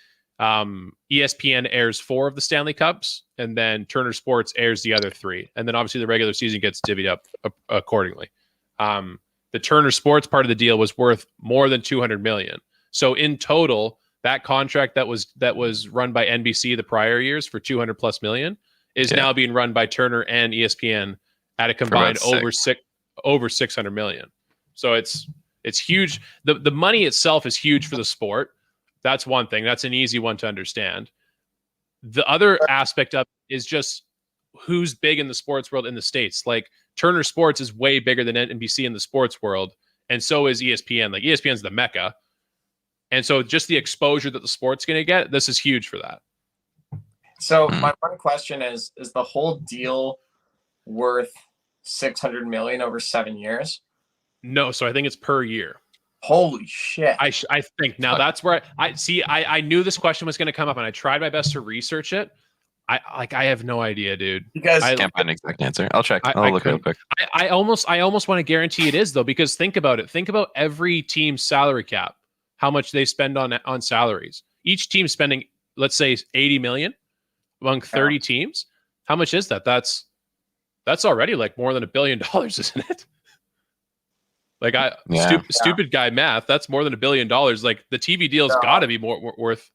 ESPN airs 4 of the Stanley Cups, and then Turner Sports airs the other 3, and then obviously the regular season gets divvied up accordingly. The Turner Sports part of the deal was worth more than $200 million. So in total, that contract that was run by NBC the prior years for $200+ million is now being run by Turner and ESPN at a combined over $600 million. So it's huge. The money itself is huge for the sport. That's one thing. That's an easy one to understand. The other aspect of it is just who's big in the sports world in the States. Like, Turner Sports is way bigger than NBC in the sports world, and so is ESPN. Like, ESPN's the mecca. And so just the exposure that the sport's going to get, this is huge for that. So my one question is the whole deal worth $600 million over 7 years? No, so I think it's per year. Holy shit. I think now that's where I knew this question was going to come up, and I tried my best to research it. I have no idea, dude. You guys can't find an exact answer. I'll check. I'll look real quick. I almost want to guarantee it is, though, because think about it. Think about every team's salary cap, how much they spend on salaries. Each team spending, let's say, $80 million among 30 teams. How much is that? That's already like more than $1 billion, isn't it? Like, stupid guy math. That's more than $1 billion. Like, the TV deal's got to be more worth,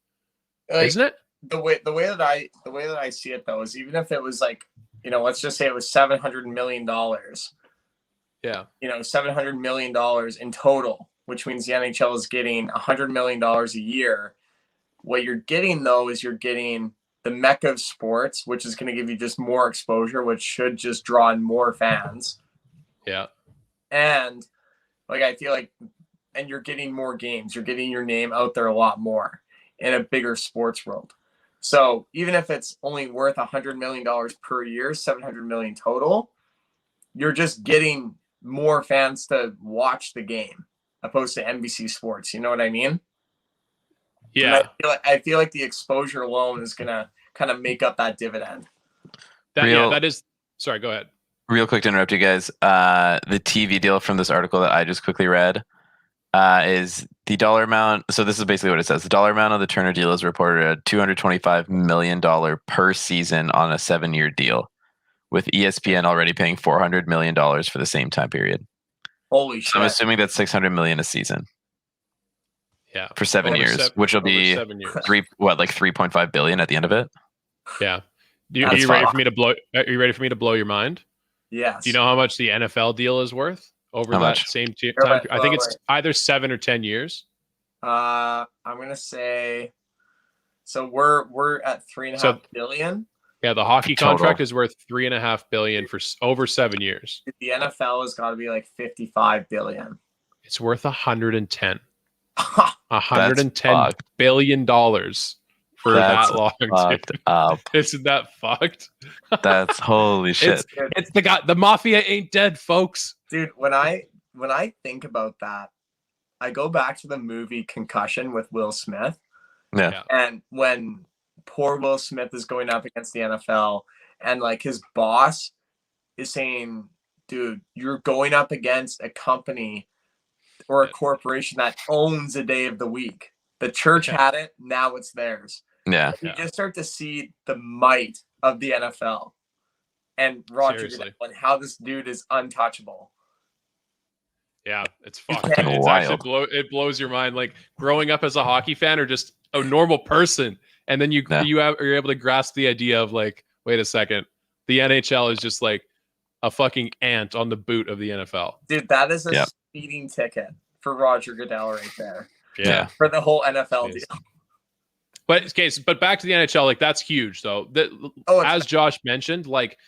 isn't it? The way that I see it, though, is even if it was like, let's just say it was $700 million, Yeah. $700 million in total, which means the NHL is getting $100 million a year. What you're getting, though, is you're getting the mecca of sports, which is going to give you just more exposure, which should just draw in more fans. Yeah. And I feel like, and you're getting more games. You're getting your name out there a lot more in a bigger sports world. So even if it's only worth $100 million per year, $700 million total, you're just getting more fans to watch the game opposed to NBC Sports. You know what I mean? Yeah. I feel like the exposure alone is going to kind of make up that dividend. That is. Sorry, go ahead. Real quick to interrupt you guys. The TV deal from this article that I just quickly read is the dollar amount. So this is basically what it says. The dollar amount of the Turner deal is reported at $225 million per season on a 7-year deal, with ESPN already paying $400 million for the same time period. Holy shit. So I'm assuming that's $600 million a season. Yeah. For 7 years, which will be 7 years. $3.5 billion at the end of it. Yeah. Are you ready for me to blow your mind? Yes. Do you know how much the NFL deal is worth over How that much? same time? I think it's either 7 or 10 years. I'm gonna say. So we're at $3.5 billion. Yeah, the hockey Total. contract is worth $3.5 billion for over 7 years. The NFL has got to be like $55 billion. It's worth 110. Fuck. $110 billion for That's that long. fucked up. Isn't that fucked? That's holy shit. It's the mafia ain't dead, folks. Dude, when I think about that, I go back to the movie Concussion with Will Smith. Yeah. And when poor Will Smith is going up against the NFL and like his boss is saying, dude, you're going up against a company or a corporation that owns a day of the week. The church had it, now it's theirs. Yeah. You just start to see the might of the NFL and Roger Goodell and how this dude is untouchable. Yeah, it's fucked. It's It's actually it blows your mind. Like growing up as a hockey fan or just a normal person, and then you're able to grasp the idea of like, wait a second, the NHL is just like a fucking ant on the boot of the NFL. Dude, that is a speeding ticket for Roger Goodell right there. Yeah, for the whole NFL deal. But back to the NHL, like that's huge though. As Josh mentioned, like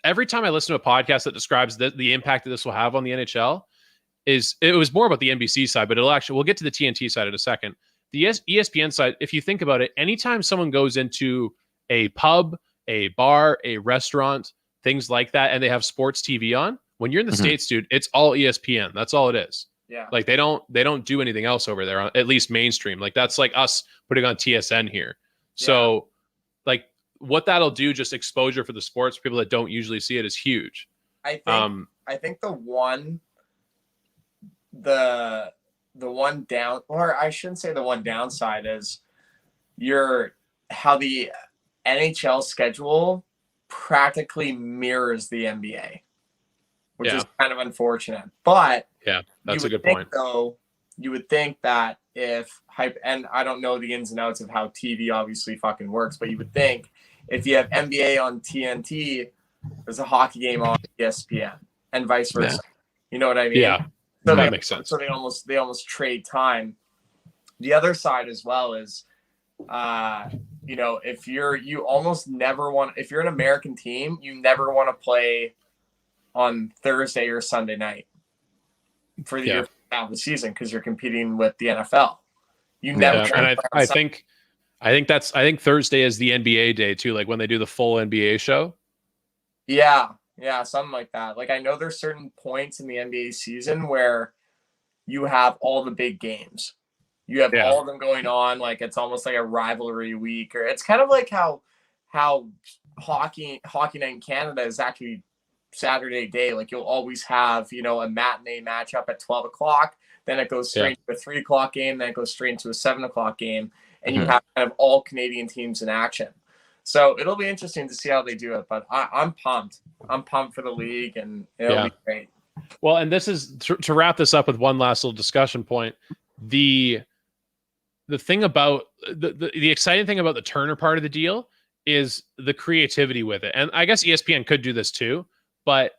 every time I listen to a podcast that describes the impact that this will have on the NHL, it was more about the NBC side, but we'll get to the TNT side in a second. The ESPN side, if you think about it, anytime someone goes into a pub, a bar, a restaurant, things like that, and they have sports TV on, when you're in the States, dude, it's all ESPN. That's all it is. Yeah. Like they don't do anything else over there, at least mainstream. Like that's like us putting on TSN here. So like what that'll do, just exposure for the sports, people that don't usually see it, is huge. I think the one down, or I shouldn't say the one downside, is how the NHL schedule practically mirrors the NBA, which is kind of unfortunate. But yeah, that's a good point. Though you would think that and I don't know the ins and outs of how TV obviously fucking works, but you would think if you have NBA on TNT, there's a hockey game on ESPN, and vice versa. Yeah. You know what I mean? Yeah, so that makes sense. So they almost trade time. The other side as well is, if you almost never want, if you're an American team, you never want to play on Thursday or Sunday night for the year of the season because you're competing with the NFL. You never. And I think Thursday is the NBA day too, like when they do the full NBA show. Yeah, something like that. Like I know there's certain points in the NBA season where you have all the big games. You have all of them going on. Like it's almost like a rivalry week, or it's kind of like how hockey night in Canada is actually Saturday day. Like you'll always have, a matinee matchup at 12 o'clock. Then it goes straight to a 3 o'clock game. Then it goes straight into a 7 o'clock game. And you have kind of all Canadian teams in action. So it'll be interesting to see how they do it. But I'm pumped. I'm pumped for the league, and it'll be great. Well, and this is to wrap this up with one last little discussion point. The thing about the exciting thing about the Turner part of the deal is the creativity with it. And I guess ESPN could do this too, but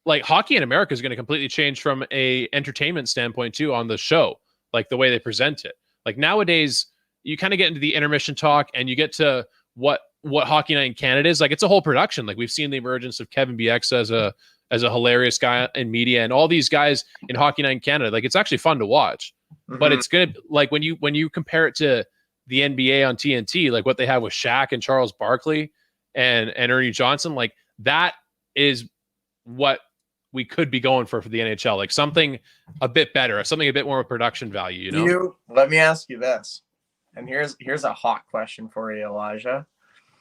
like hockey in America is going to completely change from a entertainment standpoint too on the show, like the way they present it. Like nowadays, you kind of get into the intermission talk and you get to what Hockey Night in Canada is. Like it's a whole production. Like we've seen the emergence of Kevin BX as a hilarious guy in media and all these guys in Hockey Night in Canada. Like it's actually fun to watch. But it's good. Like when you compare it to the NBA on TNT, like what they have with Shaq and Charles Barkley and Ernie Johnson, like that is what we could be going for the NHL. Like something a bit better, something a bit more of production value. You know. Let me ask you this, and here's a hot question for you, Elijah.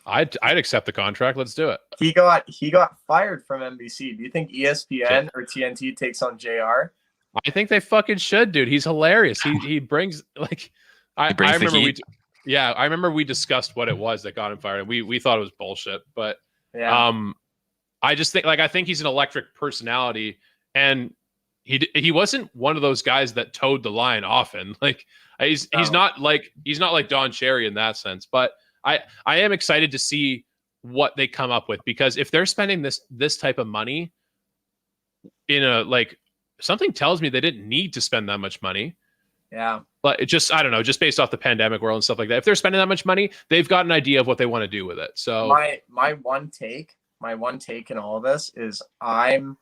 I'd accept the contract. Let's do it. He got fired from NBC. Do you think ESPN or TNT takes on JR? I think they fucking should, dude. He's hilarious. He brings like I remember we discussed what it was that got him fired. We thought it was bullshit, but I just think I think he's an electric personality, and he wasn't one of those guys that towed the line often. Like he's not like Don Cherry in that sense, but I am excited to see what they come up with, because if they're spending this type of money in a something tells me they didn't need to spend that much money. Yeah. But it just, I don't know, just based off the pandemic world and stuff like that. If they're spending that much money, they've got an idea of what they want to do with it. So my one take in all of this is I'm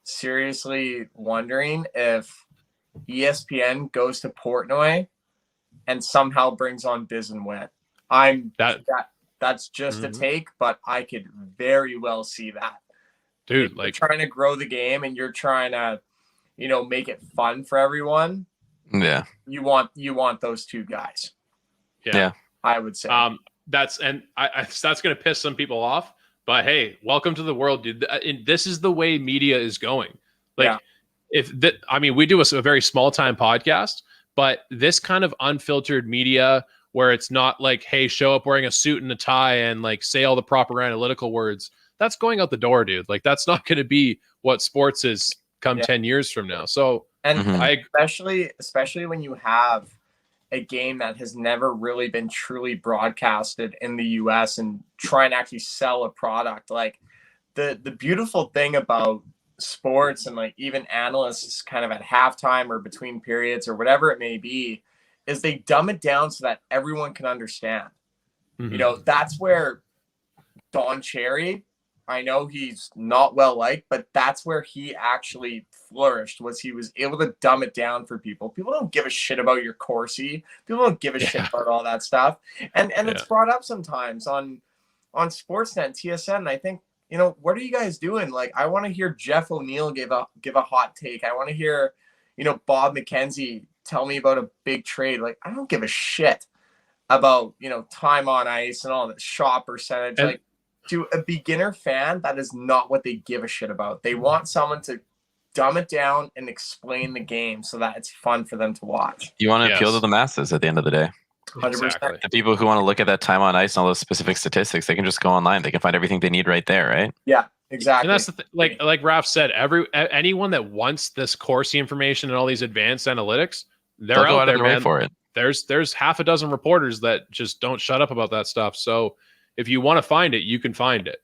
seriously wondering if ESPN goes to Portnoy and somehow brings on Biz and Wit. That's just a take, but I could very well see that. Dude, if you're trying to grow the game and you're trying to, make it fun for everyone. Yeah. You want those two guys. Yeah. I would say. That's going to piss some people off, but hey, welcome to the world, dude. This is the way media is going. We do a very small time podcast, but this kind of unfiltered media where it's not like, hey, show up wearing a suit and a tie and say all the proper analytical words, that's going out the door, dude. Like that's not going to be what sports is come 10 years from now. So, and especially when you have a game that has never really been truly broadcasted in the US and try and actually sell a product. Like the beautiful thing about sports and even analysts kind of at halftime or between periods or whatever it may be, is they dumb it down so that everyone can understand. That's where Don Cherry, I know he's not well liked, but that's where he actually flourished, was he was able to dumb it down for people. People don't give a shit about your Corsi. People don't give a shit about all that stuff. And it's brought up sometimes on Sportsnet and TSN. And I think, what are you guys doing? I want to hear Jeff O'Neill give a hot take. I want to hear, Bob McKenzie tell me about a big trade. I don't give a shit about, time on ice and all the shot percentage. To a beginner fan, that is not what they give a shit about. They want someone to dumb it down and explain the game so that it's fun for them to watch. You want to appeal to the masses at the end of the day. 100%. Exactly. The people who want to look at that time on ice and all those specific statistics, they can just go online. They can find everything they need right there, right? Yeah, exactly. And that's the like Raph said, anyone that wants this Corsi information and all these advanced analytics, they're out there, man. For it. There's half a dozen reporters that just don't shut up about that stuff. So if you want to find it, you can find it.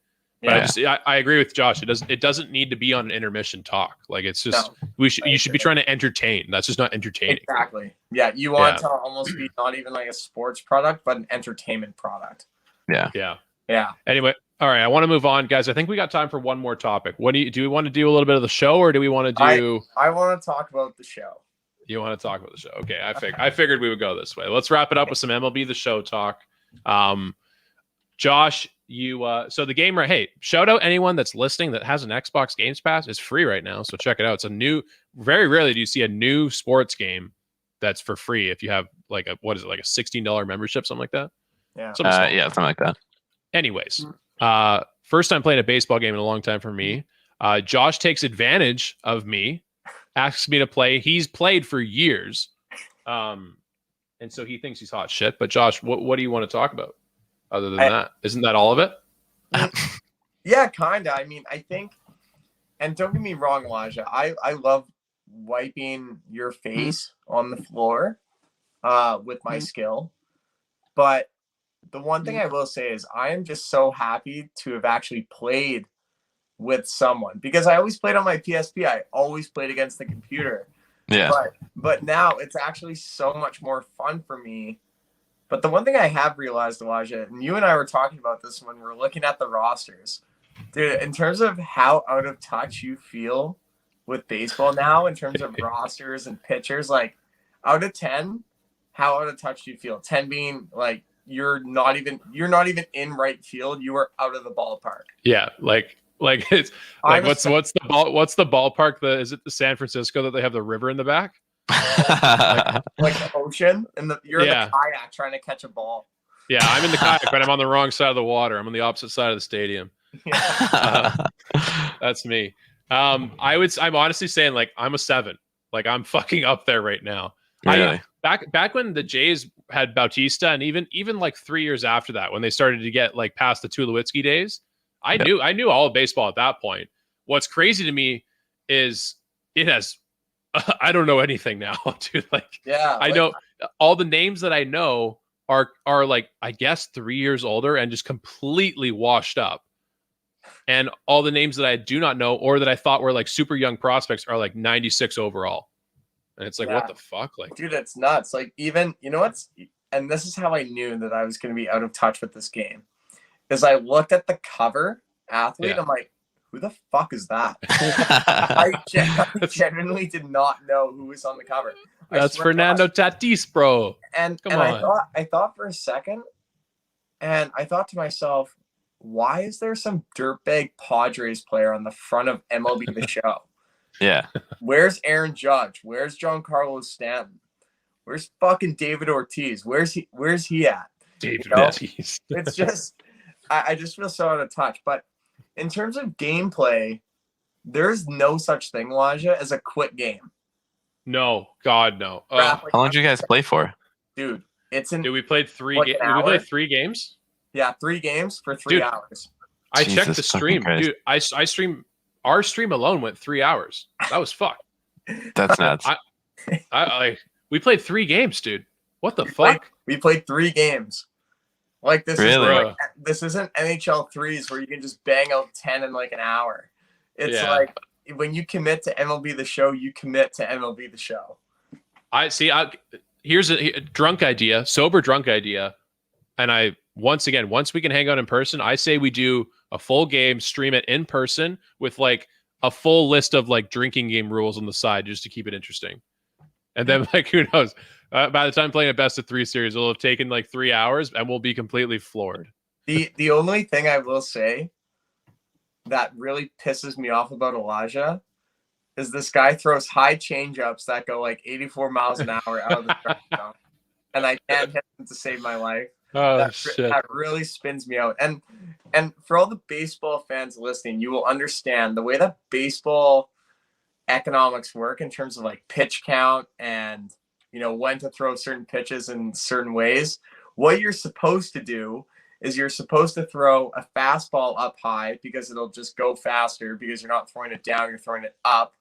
But I agree with Josh. It doesn't need to be on an intermission talk. It's just you should be trying to entertain. That's just not entertaining. Exactly. Yeah, you want to almost be not even a sports product, but an entertainment product. Yeah. Anyway, all right. I want to move on, guys. I think we got time for one more topic. Do we want to do a little bit of the show, or do we want to do? I want to talk about the show. You want to talk about the show? Okay, I figured we would go this way. Let's wrap it up with some MLB The Show talk. Josh, so the game, right? Hey, shout out anyone that's listening that has an Xbox Games Pass. It's free right now, so check it out. It's very rarely do you see a new sports game that's for free if you have a $16 membership, something like that. Yeah, something like that. Anyways, first time playing a baseball game in a long time for me. Josh takes advantage of me, asks me to play. He's played for years, and so he thinks he's hot shit. But Josh, what do you want to talk about? Other than that, isn't that all of it? Yeah, kind of. I mean, I think, and don't get me wrong, Elijah, I love wiping your face on the floor with my skill. But the one thing I will say is I am just so happy to have actually played with someone, because I always played on my PSP. I always played against the computer. Yeah. But now it's actually so much more fun for me. But the one thing I have realized, Elijah, and you and I were talking about this when we're looking at the rosters, dude, in terms of how out of touch you feel with baseball now, in terms of rosters and pitchers, like out of 10, how out of touch do you feel? 10 being like you're not even in right field, you are out of the ballpark. Yeah, like it's like what's the ballpark? Is it the San Francisco that they have the river in the back? like the ocean, and you're in the kayak trying to catch a ball. Yeah, I'm in the kayak, but I'm on the wrong side of the water. I'm on the opposite side of the stadium. That's me. I'm honestly saying like I'm a 7. Like I'm fucking up there right now. Really? Back when the Jays had Bautista, and even like 3 years after that, when they started to get like past the Tulowitzki days, I knew all of baseball at that point. What's crazy to me is it has I don't know anything now, dude. Like, I know all the names that I know are like, I guess 3 years older and just completely washed up. And all the names that I do not know, or that I thought were like super young prospects, are like 96 overall. And it's like, what the fuck? Like, dude, it's nuts. Like, even, you know what's, and this is how I knew that I was going to be out of touch with this game, is I looked at the cover athlete. I'm like, who the fuck is that? I genuinely did not know who was on the cover. That's Fernando Tatis, bro. And I thought for a second, and I thought to myself, why is there some dirtbag Padres player on the front of MLB The Show? Yeah. Where's Aaron Judge? Where's Giancarlo Stanton? Where's fucking David Ortiz? Where's he at? David Ortiz. It's just, I just feel so out of touch. But in terms of gameplay, there's no such thing, Elijah, as a quick game. No, God, no. How long did you guys play for? Dude, we played 3 games. We played 3 games? Yeah, 3 games for 3 hours. I checked the stream. Dude, I stream. Our stream alone went 3 hours. That was fucked. That's nuts. We played 3 games, dude. What the fuck? We played 3 games. Like, this this isn't NHL 3s where you can just bang out 10 in like an hour. It's like, when you commit to MLB The Show, you commit to MLB The Show. Here's a sober drunk idea. And once we can hang out in person, I say we do a full game, stream it in person with like a full list of like drinking game rules on the side just to keep it interesting. And then like, who knows? By the time playing a best of 3 series, it'll have taken like 3 hours and we'll be completely floored. The only thing I will say that really pisses me off about Elijah is this guy throws high changeups that go like 84 miles an hour out of the strike zone, and I can't hit him to save my life. That really spins me out. And for all the baseball fans listening, you will understand the way that baseball economics work in terms of like pitch count and, you know, when to throw certain pitches in certain ways. What you're supposed to do is you're supposed to throw a fastball up high because it'll just go faster because you're not throwing it down, you're throwing it up.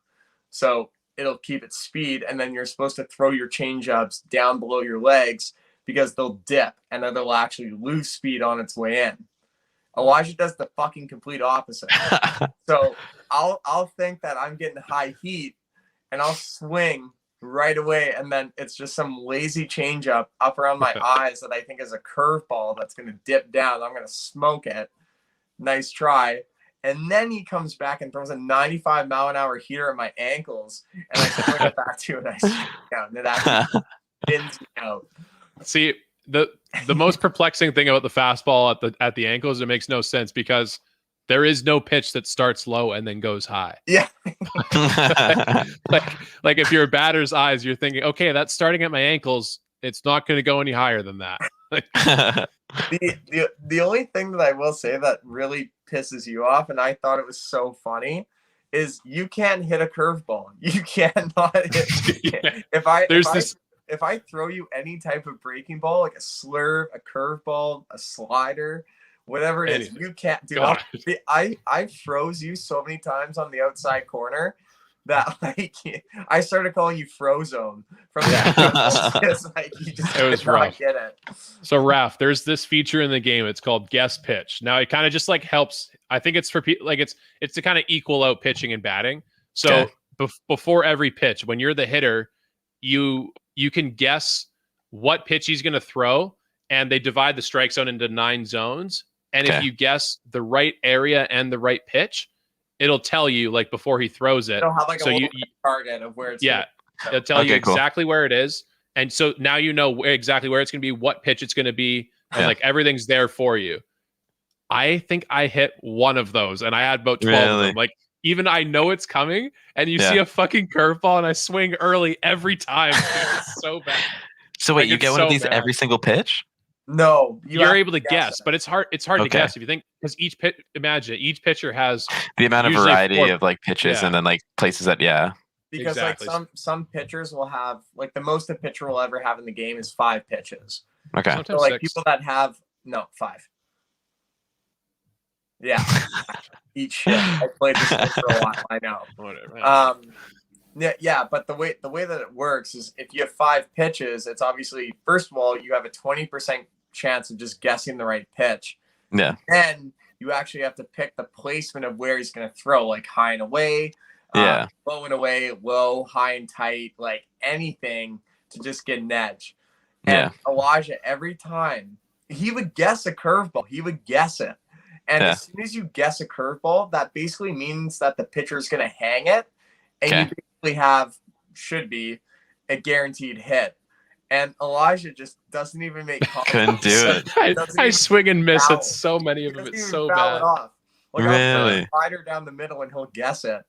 So it'll keep its speed. And then you're supposed to throw your changeups down below your legs because they'll dip and then they'll actually lose speed on its way in. Elijah does the fucking complete opposite. So I'll think that I'm getting high heat and I'll swing right away, and then it's just some lazy changeup up around my eyes that I think is a curveball that's going to dip down. I'm going to smoke it. Nice try. And then he comes back and throws a 95-mile-an-hour heater at my ankles, and I swing it back to it. And I strike out, and it actually spins me out. See, the most perplexing thing about the fastball at the ankles, it makes no sense because there is no pitch that starts low and then goes high. Yeah. like if you're a batter's eyes, you're thinking, okay, that's starting at my ankles. It's not going to go any higher than that. The only thing that I will say that really pisses you off, and I thought it was so funny, is you can't hit a curveball. You cannot hit. If I throw you any type of breaking ball, like a slurve, a curveball, a slider, whatever it is, you can't do it. I froze you so many times on the outside corner that like I started calling you Frozone from just like you just It was could not rough. get it. So Raph, there's this feature in the game. It's called guess pitch. Now it kind of just like helps. I think it's for people like it's to kind of equal out pitching and batting. So before every pitch, when you're the hitter, you can guess what pitch he's going to throw, and they divide the strike zone into 9 zones. And if you guess the right area and the right pitch, it'll tell you like before he throws it. It'll have like so a little target of where it's it'll tell you exactly where it is. And so now you know exactly where it's going to be, what pitch it's going to be, and like everything's there for you. I think I hit one of those, and I had about 12 of them. Like even I know it's coming, and you see a fucking curveball, and I swing early every time. It's so bad. So wait, you get one of these every single pitch? No, you're able to guess, but it's hard. It's hard to guess if you think because each pitch. Imagine each pitcher has the amount of variety of like pitches, and then like places that Because like some pitchers will have like the most a pitcher will ever have in the game is 5 pitches. Okay. So Sometimes like 6. people that have 5. Yeah. Eat shit. I played this game for a while. I know. Whatever. Yeah, but the way that it works is if you have 5 pitches, it's obviously first of all you have a 20% chance of just guessing the right pitch. Yeah. Then you actually have to pick the placement of where he's going to throw, like high and away. Low and away, low, high and tight, like anything to just get an edge. And Elijah, every time he would guess a curveball, he would guess it. And as soon as you guess a curveball, that basically means that the pitcher is going to hang it. And you basically should be a guaranteed hit. And Elijah just doesn't even make comments. Couldn't do it. I swing and miss at so many of them. It's so bad. Like, really? I'll put a slider down the middle and he'll guess it.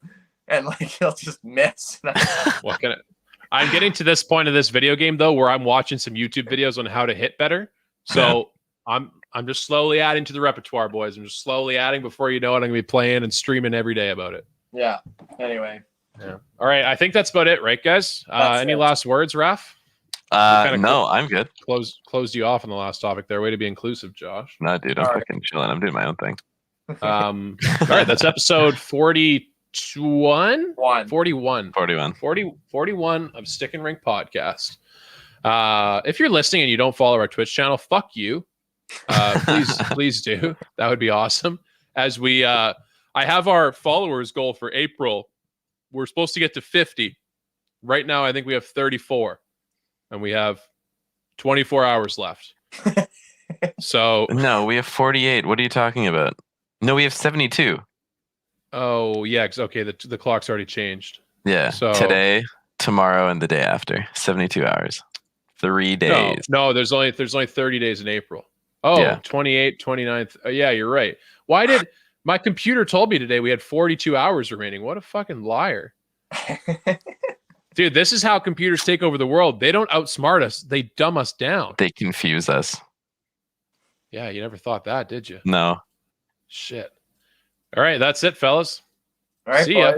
And like he'll just miss. I'm getting to this point of this video game though, where I'm watching some YouTube videos on how to hit better. So I'm just slowly adding to the repertoire, boys. I'm just slowly adding. Before you know it, I'm gonna be playing and streaming every day about it. Yeah. Anyway. Yeah. All right. I think that's about it, right, guys? Any last words, Raph? No, I'm good. Closed you off on the last topic there. Way to be inclusive, Josh. No, dude, I'm fucking chilling. I'm doing my own thing. All right. That's episode 41 of StickinRink podcast. If you're listening and you don't follow our Twitch channel, fuck you. Please do. That would be awesome. As we I have our followers goal for April. We're supposed to get to 50. Right now I think we have 34 and we have 24 hours left. So no, we have 48. What are you talking about? No, we have 72. Oh, yeah. Okay, the clock's already changed. Yeah. So today, tomorrow, and the day after. 72 hours. 3 days. No, there's only 30 days in April. Oh, yeah. 28, 29th. Oh, yeah, you're right. Why did my computer told me today we had 42 hours remaining? What a fucking liar. Dude, this is how computers take over the world. They don't outsmart us. They dumb us down. They confuse us. Yeah, you never thought that, did you? No. Shit. All right, that's it, fellas. All right, See ya.